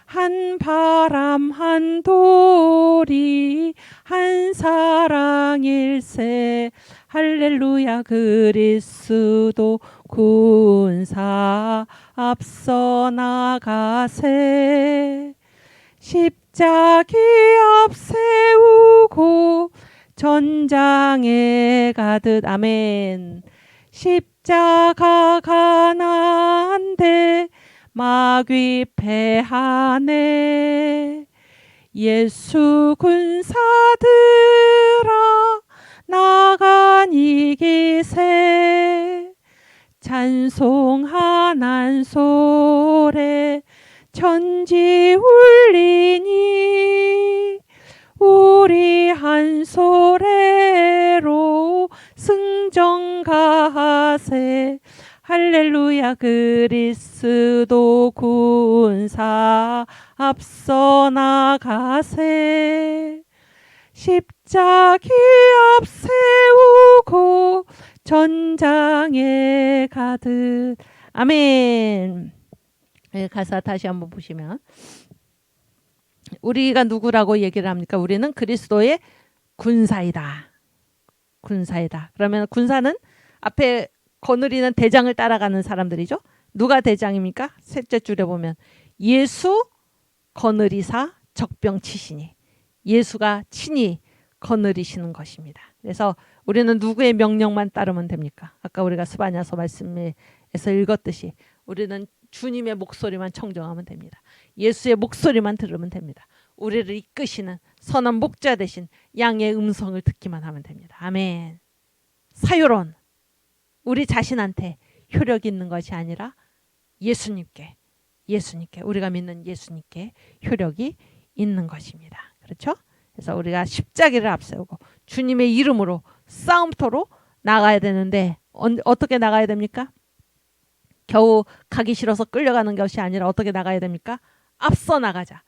한 바람 한 도리, 한 사랑일세. 할렐루야. 그리스도 군사 앞서 나가세, 십자기 앞세우고 전장에 가듯. 아멘. 십자가 가난데 마귀 패하네. 예수 군사들아 나간 이기세, 찬송하는 소리 천지 울리니 우리 한 소리로 승전가세 할렐루야 그리스도 군사 앞서 나가세 십자기 앞세우고 전장에 가듯 아멘. 가사 다시 한번 보시면 우리가 누구라고 얘기를 합니까? 우리는 그리스도의 군사이다. 군사이다. 그러면 군사는 앞에 거느리는 대장을 따라가는 사람들이죠. 누가 대장입니까? 셋째 줄에 보면 예수 거느리사 적병 치시니 예수가 친히 거느리시는 것입니다. 그래서 우리는 누구의 명령만 따르면 됩니까? 아까 우리가 스바냐서 말씀에서 읽었듯이 우리는 주님의 목소리만 청정하면 됩니다. 예수의 목소리만 들으면 됩니다. 우리를 이끄시는 선한 목자 되신 양의 음성을 듣기만 하면 됩니다. 아멘. 사유론 우리 자신한테 효력 있는 것이 아니라 예수님께 우리가 믿는 예수님께 효력이 있는 것입니다. 그렇죠? 그래서 우리가 십자기를 앞세우고 주님의 이름으로 싸움터로 나가야 되는데 어떻게 나가야 됩니까? 겨우 가기 싫어서 끌려가는 것이 아니라 어떻게 나가야 됩니까? 앞서 나가자.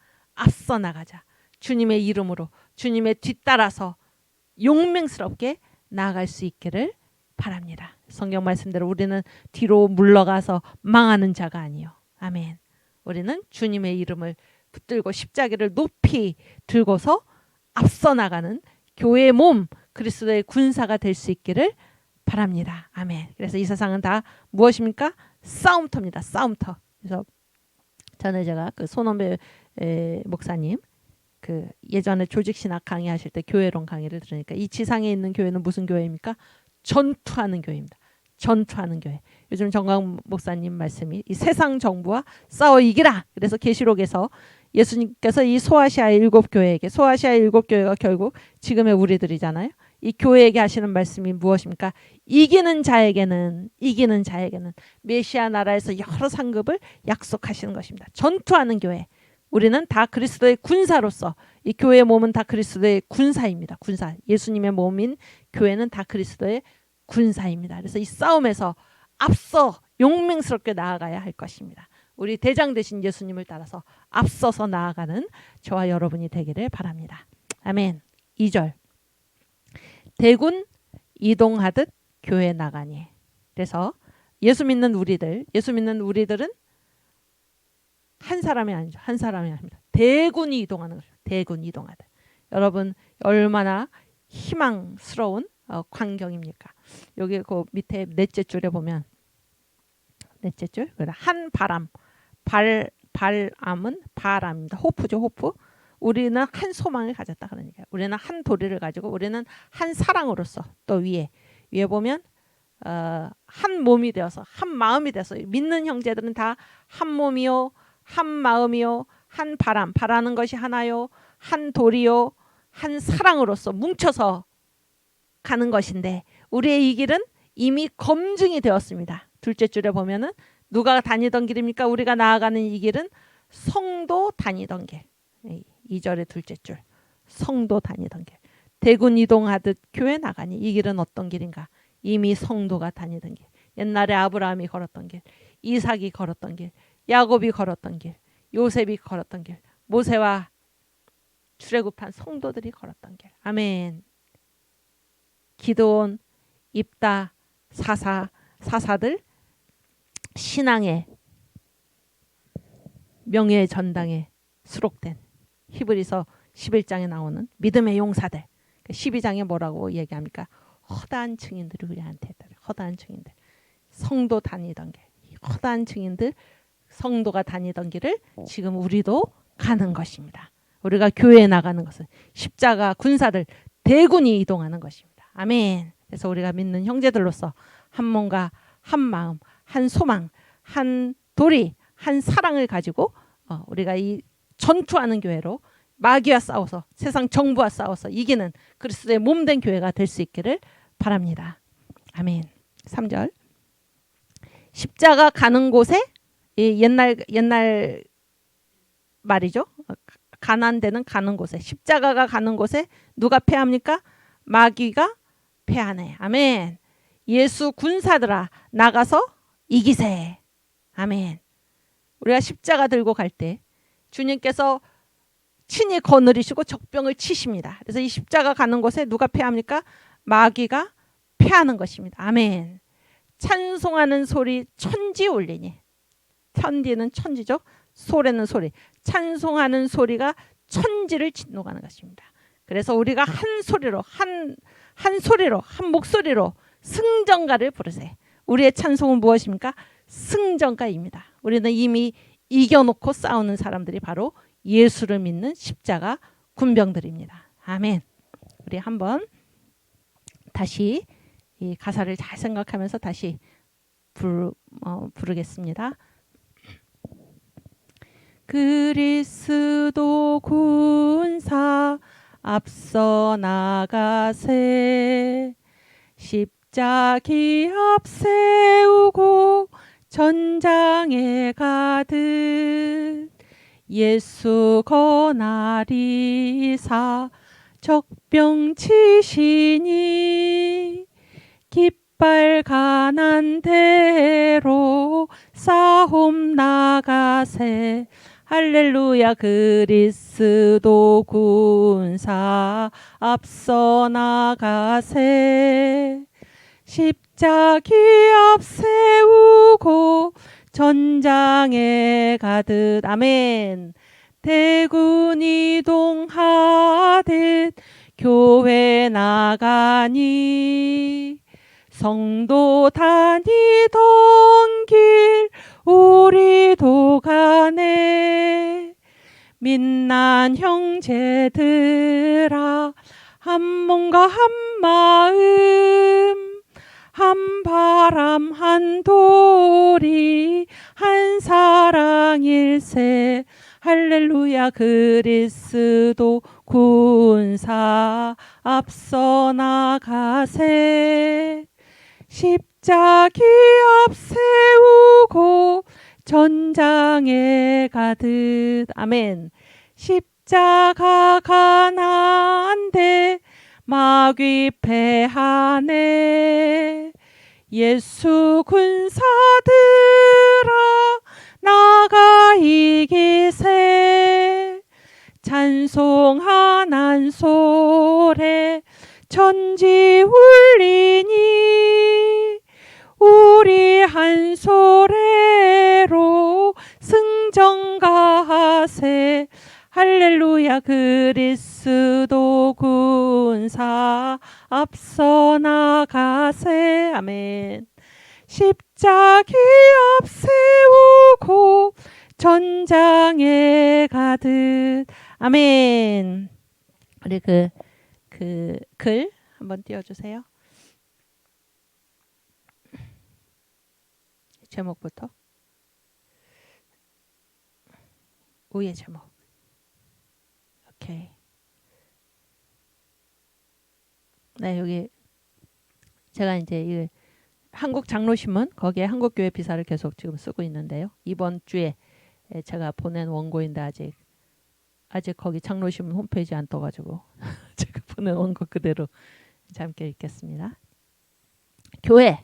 주님의 이름으로 주님의 뒤따라서 용맹스럽게 나아갈 수 있기를 바랍니다. 성경 말씀대로 우리는 뒤로 물러가서 망하는 자가 아니요. 아멘. 우리는 주님의 이름을 붙들고 십자기를 높이 들고서 앞서 나가는 교회의 몸 그리스도의 군사가 될 수 있기를 바랍니다. 아멘. 그래서 이 세상은 다 무엇입니까? 싸움터입니다. 싸움터. 그래서 전에 제가 그 손원배 목사님 그 예전에 조직신학 강의하실 때 교회론 강의를 들으니까 이 지상에 있는 교회는 무슨 교회입니까? 전투하는 교회입니다. 전투하는 교회. 요즘 정강 목사님 말씀이 이 세상 정부와 싸워 이기라. 그래서 계시록에서 예수님께서 이 소아시아 7교회에게 소아시아 7교회가 결국 지금의 우리들이잖아요. 이 교회에게 하시는 말씀이 무엇입니까? 이기는 자에게는 메시아 나라에서 여러 상급을 약속하시는 것입니다. 전투하는 교회. 우리는 다 그리스도의 군사로서 이 교회의 몸은 다 그리스도의 군사입니다. 군사. 예수님의 몸인 교회는 다 그리스도의 군사입니다. 그래서 이 싸움에서 앞서 용맹스럽게 나아가야 할 것입니다. 우리 대장 되신 예수님을 따라서 앞서서 나아가는 저와 여러분이 되기를 바랍니다. 아멘. 2절. 대군 이동하듯 교회 나가니. 그래서 예수 믿는 우리들은 한 사람이 아니죠. 한 사람이 아닙니다. 대군이 이동하는 거죠. 대군 이동하듯. 여러분 얼마나 희망스러운 광경입니까? 여기 그 밑에 넷째 줄에 보면 넷째 줄 한 바람 발암은 바람입니다. 호프죠. 호프. 우리는 한 소망을 가졌다 그러니까 우리는 한 도리를 가지고 우리는 한 사랑으로서 또 위에 보면 한 몸이 되어서 한 마음이 돼서 믿는 형제들은 다 한 몸이요 한 마음이요 한 바라는 것이 하나요 한 도리요 한 사랑으로서 뭉쳐서 가는 것인데 우리의 이 길은 이미 검증이 되었습니다. 둘째 줄에 보면은 누가 다니던 길입니까? 우리가 나아가는 이 길은 성도 다니던 길. 2절의 둘째 줄. 성도 다니던 길. 대군 이동하듯 교회 나가니 이 길은 어떤 길인가? 이미 성도가 다니던 길. 옛날에 아브라함이 걸었던 길. 이삭이 걸었던 길. 야곱이 걸었던 길. 요셉이 걸었던 길. 모세와 출애굽한 성도들이 걸었던 길. 아멘. 기드온, 입다, 사사들 신앙의 명예의 전당에 수록된 히브리서 11장에 나오는 믿음의 용사들. 12장에 뭐라고 얘기합니까? 허다한 증인들이 우리한테 있다. 허다한 증인들. 성도 다니던 길. 허다한 증인들 성도가 다니던 길을 지금 우리도 가는 것입니다. 우리가 교회에 나가는 것은 십자가 군사들 대군이 이동하는 것입니다. 아멘. 그래서 우리가 믿는 형제들로서 한 몸과 한 마음, 한 소망, 한 도리, 한 사랑을 가지고 우리가 이 전투하는 교회로 마귀와 싸워서 세상 정부와 싸워서 이기는 그리스도의 몸된 교회가 될 수 있기를 바랍니다. 아멘. 3절. 십자가 가는 곳에 옛날 말이죠. 가난 데는 가는 곳에 십자가가 가는 곳에 누가 패합니까? 마귀가 패하네. 아멘. 예수 군사들아 나가서 이기세. 아멘. 우리가 십자가 들고 갈 때 주님께서 친히 거느리시고 적병을 치십니다. 그래서 이 십자가 가는 곳에 누가 패합니까? 마귀가 패하는 것입니다. 아멘. 찬송하는 소리 천지 울리니. 천지는 천지죠. 소리는 소리. 찬송하는 소리가 천지를 진동하는 것입니다. 그래서 우리가 한 소리로 한 소리로 한 목소리로 승전가를 부르세. 우리의 찬송은 무엇입니까? 승전가입니다. 우리는 이미 이겨놓고 싸우는 사람들이 바로 예수를 믿는 십자가 군병들입니다. 아멘. 우리 한번 다시 이 가사를 잘 생각하면서 다시 부르겠습니다. 그리스도 군사 앞서 나가세. 십자기 앞세우고 전장에 가듯 예수 거나리사 적병 치시니 깃발 가난 대로 싸움 나가세. 할렐루야. 그리스도 군사 앞서 나가세. 십자기 앞세우고 전장에 가듯. 아멘. 대군 이동하듯 교회 나가니 성도 다니던 길 우리도 가네. 민난 형제들아 한 몸과 한 마음 한 바람 한 도리 한 사랑일세. 할렐루야. 그리스도 군사 앞서 나가세. 십자기 앞세우고 전장에 가듯. 아멘. 십자가 가난데 마귀 패하네. 예수 군사들아 나가 이기세. 찬송하는 소리 천지 울리니 우리 한 소리로 승전가하세. 할렐루야. 그리스도 군사 앞서 나가세. 아멘. 십자기 앞세우고 전장에 가듯. 아멘. 우리 그 글 한번 띄워주세요. 제목부터. 위의 제목. 오케이. 네, 여기 제가 이제 이 한국 장로신문 거기에 한국교회 비사를 계속 지금 쓰고 있는데요. 이번 주에 제가 보낸 원고인데 아직 거기 장로신문 홈페이지 안 떠가지고 제가 보낸 원고 그대로 함께 읽겠습니다.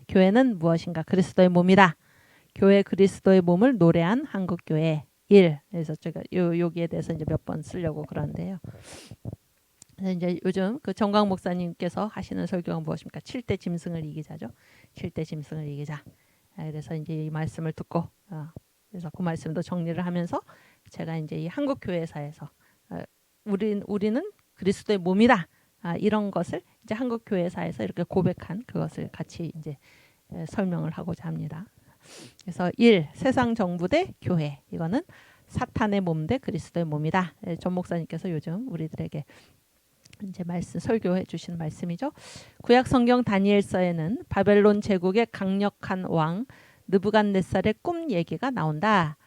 교회는 무엇인가? 그리스도의 몸이다. 교회 그리스도의 몸을 노래한 한국교회 1. 그래서 제가 여기에 대해서 이제 몇 번 쓰려고 그러는데요. 그래서 이제 요즘 그 정광 목사님께서 하시는 설교가 무엇입니까? 7대 짐승을 이기자죠. 7대 짐승을 이기자. 그래서 이제 이 말씀을 듣고 그래서 그 말씀도 정리를 하면서 제가 이제 이 한국 교회사에서 우리는 그리스도의 몸이다. 이런 것을 이제 한국 교회사에서 이렇게 고백한 그것을 같이 이제 설명을 하고자 합니다. 그래서 1. 세상 정부 대 교회. 이거는 사탄의 몸 대 그리스도의 몸이다. 전 목사님께서 요즘 우리들에게 이제 말씀 설교해 주신 말씀이죠. 구약 성경 다니엘서에는 바벨론 제국의 강력한 왕 느부갓네살의 꿈 얘기가 나온다.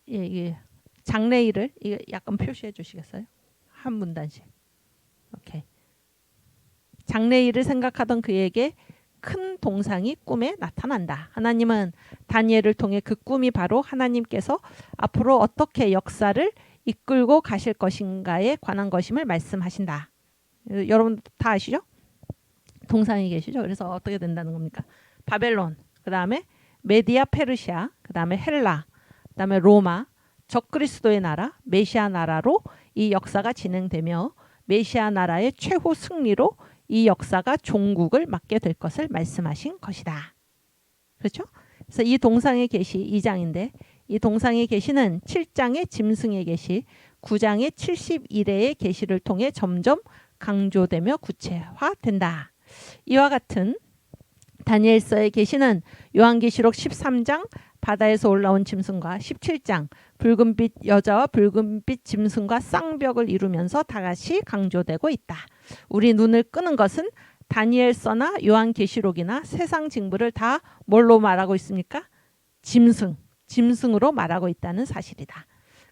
이 장래일을 이거 약간 표시해 주시겠어요? 한 문단씩. 오케이. 장래일을 생각하던 그에게 큰 동상이 꿈에 나타난다. 하나님은 다니엘을 통해 그 꿈이 바로 하나님께서 앞으로 어떻게 역사를 이끌고 가실 것인가에 관한 것임을 말씀하신다. 여러분 다 아시죠? 동상이 계시죠? 그래서 어떻게 된다는 겁니까? 바벨론, 그 다음에 메디아 페르시아, 그 다음에 헬라, 그 다음에 로마, 적그리스도의 나라, 메시아 나라로 이 역사가 진행되며 메시아 나라의 최후 승리로 이 역사가 종국을 맞게 될 것을 말씀하신 것이다. 그렇죠? 그래서 이 동상의 계시 2장인데 이 동상의 계시는 7장의 짐승의 계시, 9장의 71회의 계시를 통해 점점 강조되며 구체화된다. 이와 같은 다니엘서의 계시는 요한계시록 13장 바다에서 올라온 짐승과 17장 붉은빛 여자와 붉은빛 짐승과 쌍벽을 이루면서 다같이 강조되고 있다. 우리 눈을 끄는 것은 다니엘서나 요한계시록이나 세상 징부를 다 뭘로 말하고 있습니까? 짐승으로 말하고 있다는 사실이다.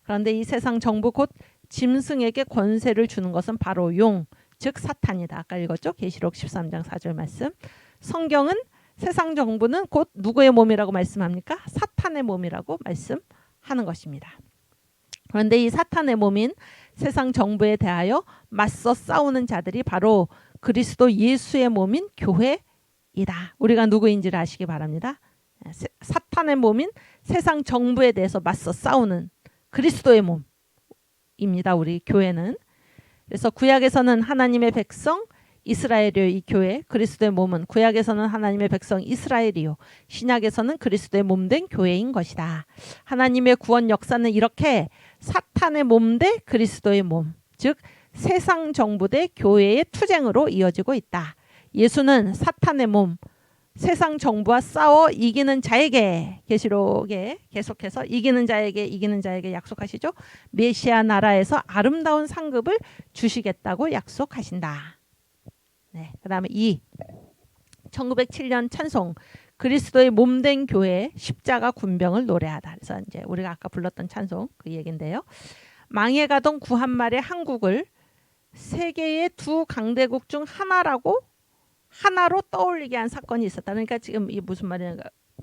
그런데 이 세상 정부 곧 짐승에게 권세를 주는 것은 바로 용, 즉 사탄이다. 아까 읽었죠? 계시록 13장 4절 말씀. 성경은 세상 정부는 곧 누구의 몸이라고 말씀합니까? 사탄의 몸이라고 말씀하는 것입니다. 그런데 이 사탄의 몸인 세상 정부에 대하여 맞서 싸우는 자들이 바로 그리스도 예수의 몸인 교회이다. 우리가 누구인지를 아시기 바랍니다. 사탄의 몸인 세상 정부에 대해서 맞서 싸우는 그리스도의 몸입니다. 우리 교회는. 그래서 구약에서는 하나님의 백성 이스라엘이요 이 교회, 그리스도의 몸은 구약에서는 하나님의 백성 이스라엘이요 신약에서는 그리스도의 몸된 교회인 것이다. 하나님의 구원 역사는 이렇게 사탄의 몸 대 그리스도의 몸, 즉 세상 정부 대 교회의 투쟁으로 이어지고 있다. 예수는 사탄의 몸, 세상 정부와 싸워 이기는 자에게, 계시록에 계속해서 이기는 자에게 약속하시죠. 메시아 나라에서 아름다운 상급을 주시겠다고 약속하신다. 네, 그 다음에 1907년 찬송 그리스도의 몸된 교회 십자가 군병을 노래하다. 그래서 이제 우리가 아까 불렀던 찬송 그 얘긴데요. 망해가던 구한말의 한국을 세계의 두 강대국 중 하나로 떠올리게 한 사건이 있었다. 그러니까 지금 이게 무슨 말이냐?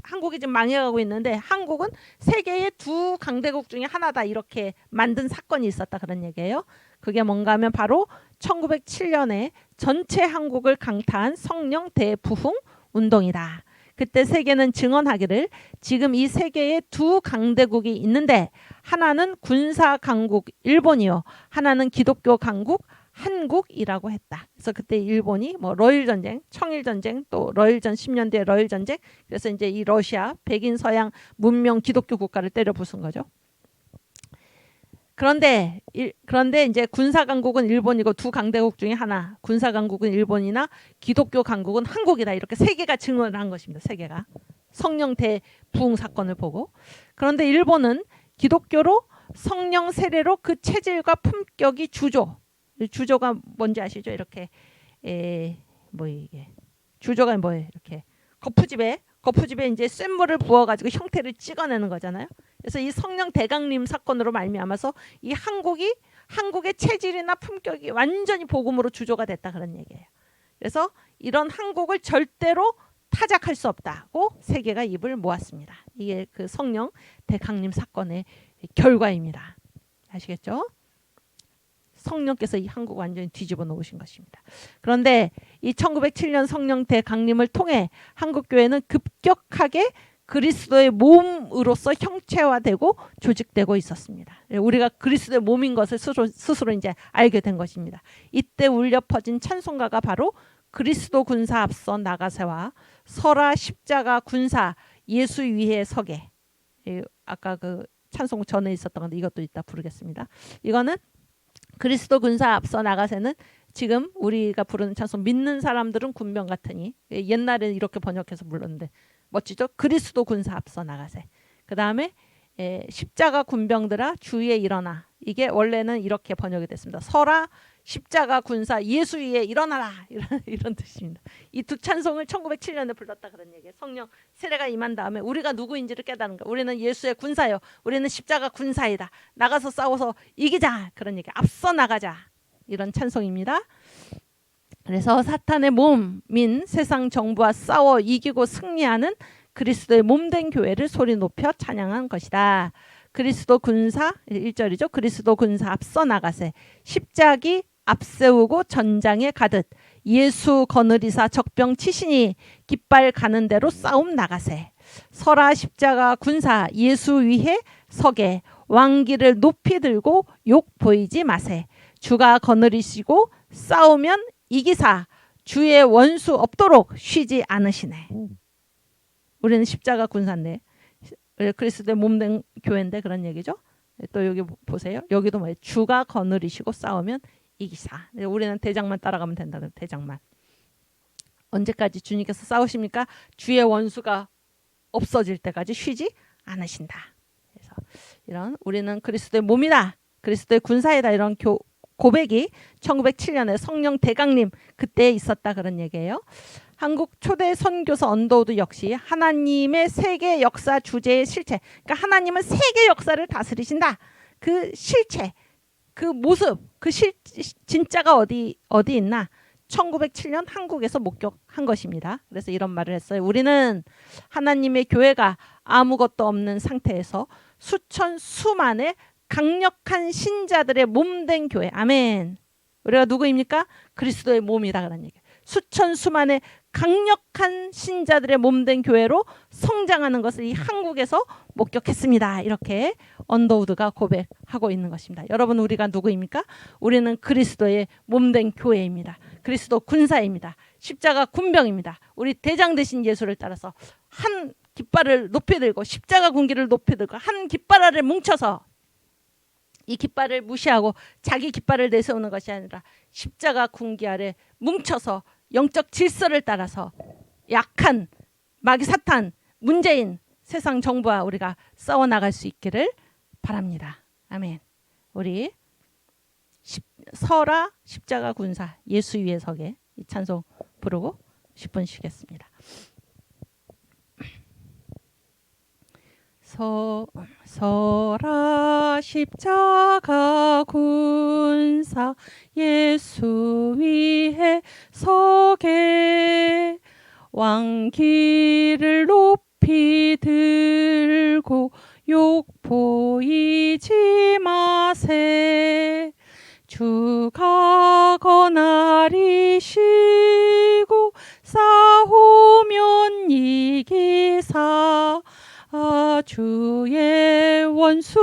한국이 지금 망해가고 있는데 한국은 세계의 두 강대국 중에 하나다 이렇게 만든 사건이 있었다 그런 얘기예요. 그게 뭔가 하면 바로 1907년에 전체 한국을 강타한 성령 대부흥 운동이다. 그때 세계는 증언하기를 지금 이 세계에 두 강대국이 있는데 하나는 군사 강국 일본이요, 하나는 기독교 강국 한국이라고 했다. 그래서 그때 일본이 뭐 러일 전쟁, 청일 전쟁, 또 러일전 10년대 러일 전쟁, 그래서 이제 이 러시아 백인 서양 문명 기독교 국가를 때려 부순 거죠. 그런데 이제 군사 강국은 일본이고 두 강대국 중에 하나, 군사 강국은 일본이나 기독교 강국은 한국이다. 이렇게 세계가 증언을 한 것입니다. 세계가 성령 대부흥 사건을 보고. 그런데 일본은 기독교로 성령 세례로 그 체질과 품격이 주조가 뭔지 아시죠? 이렇게 이게 주조가 뭐예요? 이렇게 거푸집에 이제 쇳물을 부어가지고 형태를 찍어내는 거잖아요. 그래서 이 성령 대강림 사건으로 말미암아서 이 한국의 체질이나 품격이 완전히 복음으로 주조가 됐다 그런 얘기예요. 그래서 이런 한국을 절대로 타작할 수 없다고 세계가 입을 모았습니다. 이게 그 성령 대강림 사건의 결과입니다. 아시겠죠? 성령께서 이 한국 완전히 뒤집어 놓으신 것입니다. 그런데 이 1907년 성령 대강림을 통해 한국교회는 급격하게 그리스도의 몸으로서 형체화되고 조직되고 있었습니다. 우리가 그리스도의 몸인 것을 스스로 이제 알게 된 것입니다. 이때 울려 퍼진 찬송가가 바로 그리스도 군사 앞서 나가세와 서라 십자가 군사 예수 위에 서게. 아까 그 찬송 전에 있었던 건데 이것도 이따 부르겠습니다. 이거는 그리스도 군사 앞서 나가세는 지금 우리가 부르는 찬송 믿는 사람들은 군병 같으니, 옛날에는 이렇게 번역해서 불렀는데 멋지죠? 그리스도 군사 앞서 나가세. 그 다음에 십자가 군병들아 주위에 일어나. 이게 원래는 이렇게 번역이 됐습니다. 서라 십자가 군사 예수 위에 일어나라. 이런 뜻입니다. 이 두 찬송을 1907년에 불렀다 그런 얘기예요. 성령 세례가 임한 다음에 우리가 누구인지를 깨닫는 거. 우리는 예수의 군사요. 우리는 십자가 군사이다. 나가서 싸워서 이기자. 그런 얘기. 앞서 나가자. 이런 찬송입니다. 그래서 사탄의 몸인 세상 정부와 싸워 이기고 승리하는 그리스도의 몸된 교회를 소리 높여 찬양한 것이다. 그리스도 군사 1절이죠. 그리스도 군사 앞서 나가세 십자기 앞세우고 전장에 가듯 예수 거느리사 적병 치시니 깃발 가는 대로 싸움 나가세. 서라 십자가 군사 예수 위에 서게 왕기를 높이 들고 욕 보이지 마세. 주가 거느리시고 싸우면 이기사 주의 원수 없도록 쉬지 않으시네. 우리는 십자가 군사인데 그리스도의 몸된 교회인데 그런 얘기죠. 또 여기 보세요. 여기도 뭐예요? 주가 거느리시고 싸우면 이기사. 우리는 대장만 따라가면 된다. 대장만. 언제까지 주님께서 싸우십니까? 주의 원수가 없어질 때까지 쉬지 않으신다. 그래서 이런 우리는 그리스도의 몸이다. 그리스도의 군사이다. 이런 고백이 1907년에 성령 대강림 그때 있었다 그런 얘기예요. 한국 초대 선교사 언더우드 역시 하나님의 세계 역사 주제의 실체. 그러니까 하나님은 세계 역사를 다스리신다. 그 실체, 그 모습, 그 진짜가 어디 있나? 1907년 한국에서 목격한 것입니다. 그래서 이런 말을 했어요. 우리는 하나님의 교회가 아무것도 없는 상태에서 수만의 강력한 신자들의 몸된 교회. 아멘. 우리가 누구입니까? 그리스도의 몸이다 그런 얘기예요. 수만의 강력한 신자들의 몸된 교회로 성장하는 것을 이 한국에서 목격했습니다. 이렇게 언더우드가 고백하고 있는 것입니다. 여러분 우리가 누구입니까? 우리는 그리스도의 몸된 교회입니다. 그리스도 군사입니다. 십자가 군병입니다. 우리 대장 되신 예수를 따라서 한 깃발을 높이 들고 십자가 군기를 높이 들고 한 깃발 아래 뭉쳐서 이 깃발을 무시하고 자기 깃발을 내세우는 것이 아니라 십자가 군기 아래 뭉쳐서 영적 질서를 따라서 약한 마귀 사탄 문재인 세상 정부와 우리가 싸워나갈 수 있기를 바랍니다. 아멘. 우리 서라 십자가 군사 예수 위에 서게 이 찬송 부르고 10분 쉬겠습니다. 서라 십자가 군사 예수 위에 서게 왕기를 높이 들고 욕 보이지 마세. 주가 거느리시고 싸우면 이기사 주의 원수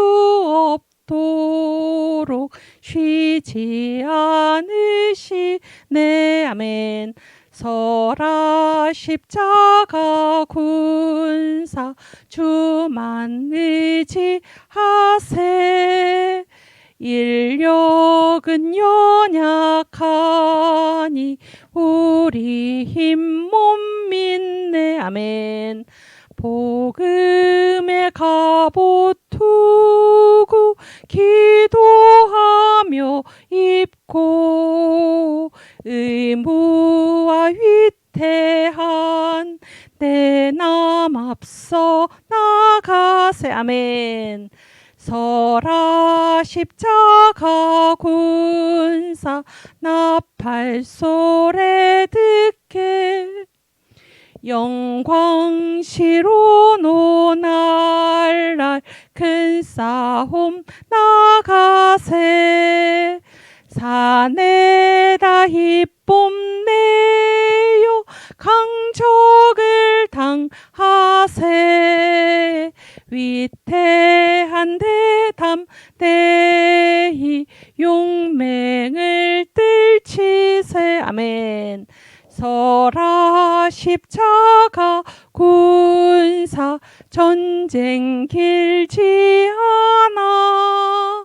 없도록 쉬지 않으시네. 아멘. 서라 십자가 군사 주만 의지하세. 인력은 연약하니 우리 힘 못 믿네. 아멘. 복음의 갑옷 두고 기도하며 입고 의무와 위태한 내 남 앞서 나가세. 아멘. 서라 십자가 군사 나팔 소리 듣게 영광시로 노날날 큰 싸움 나가세. 산에다 힘뽐내요 강적을 당하세. 위태한 대담 대히 용맹을 떨치세. 아멘. 서라 십자가 군사 전쟁 길지 않아.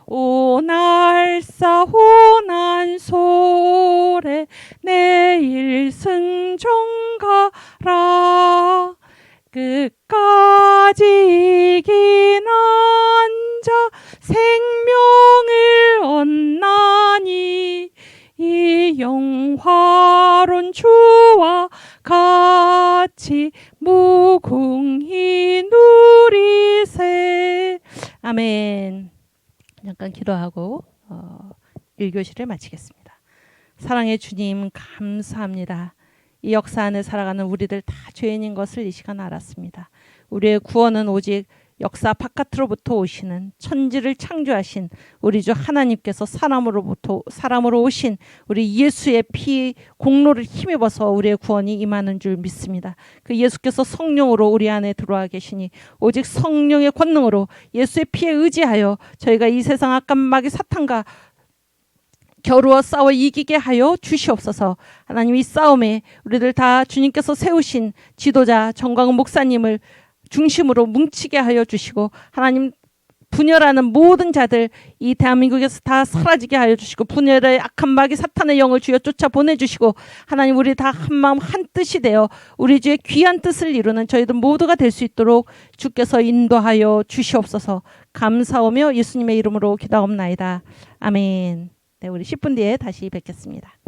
오날 싸우난 소래 내일 승전가라. 끝까지 이기는 자 생명을 얻나니 이 영화로운 주와 같이 무궁히 누리세. 아멘. 잠깐 기도하고 1교시를 마치겠습니다. 사랑의 주님 감사합니다. 이 역사 안에 살아가는 우리들 다 죄인인 것을 이 시간 알았습니다. 우리의 구원은 오직 역사 바깥으로부터 오시는 천지를 창조하신 우리 주 하나님께서 사람으로 오신 우리 예수의 피 공로를 힘입어서 우리의 구원이 임하는 줄 믿습니다. 그 예수께서 성령으로 우리 안에 들어와 계시니 오직 성령의 권능으로 예수의 피에 의지하여 저희가 이 세상 악한 마귀 사탄과 겨루어 싸워 이기게 하여 주시옵소서. 하나님, 이 싸움에 우리들 다 주님께서 세우신 지도자 정광훈 목사님을 중심으로 뭉치게 하여 주시고, 하나님, 분열하는 모든 자들 이 대한민국에서 다 사라지게 하여 주시고, 분열의 악한 마귀 사탄의 영을 주여 쫓아 보내주시고, 하나님, 우리 다 한마음 한뜻이 되어 우리 주의 귀한 뜻을 이루는 저희들 모두가 될 수 있도록 주께서 인도하여 주시옵소서. 감사하며 예수님의 이름으로 기도하옵나이다. 아멘. 네, 우리 10분 뒤에 다시 뵙겠습니다.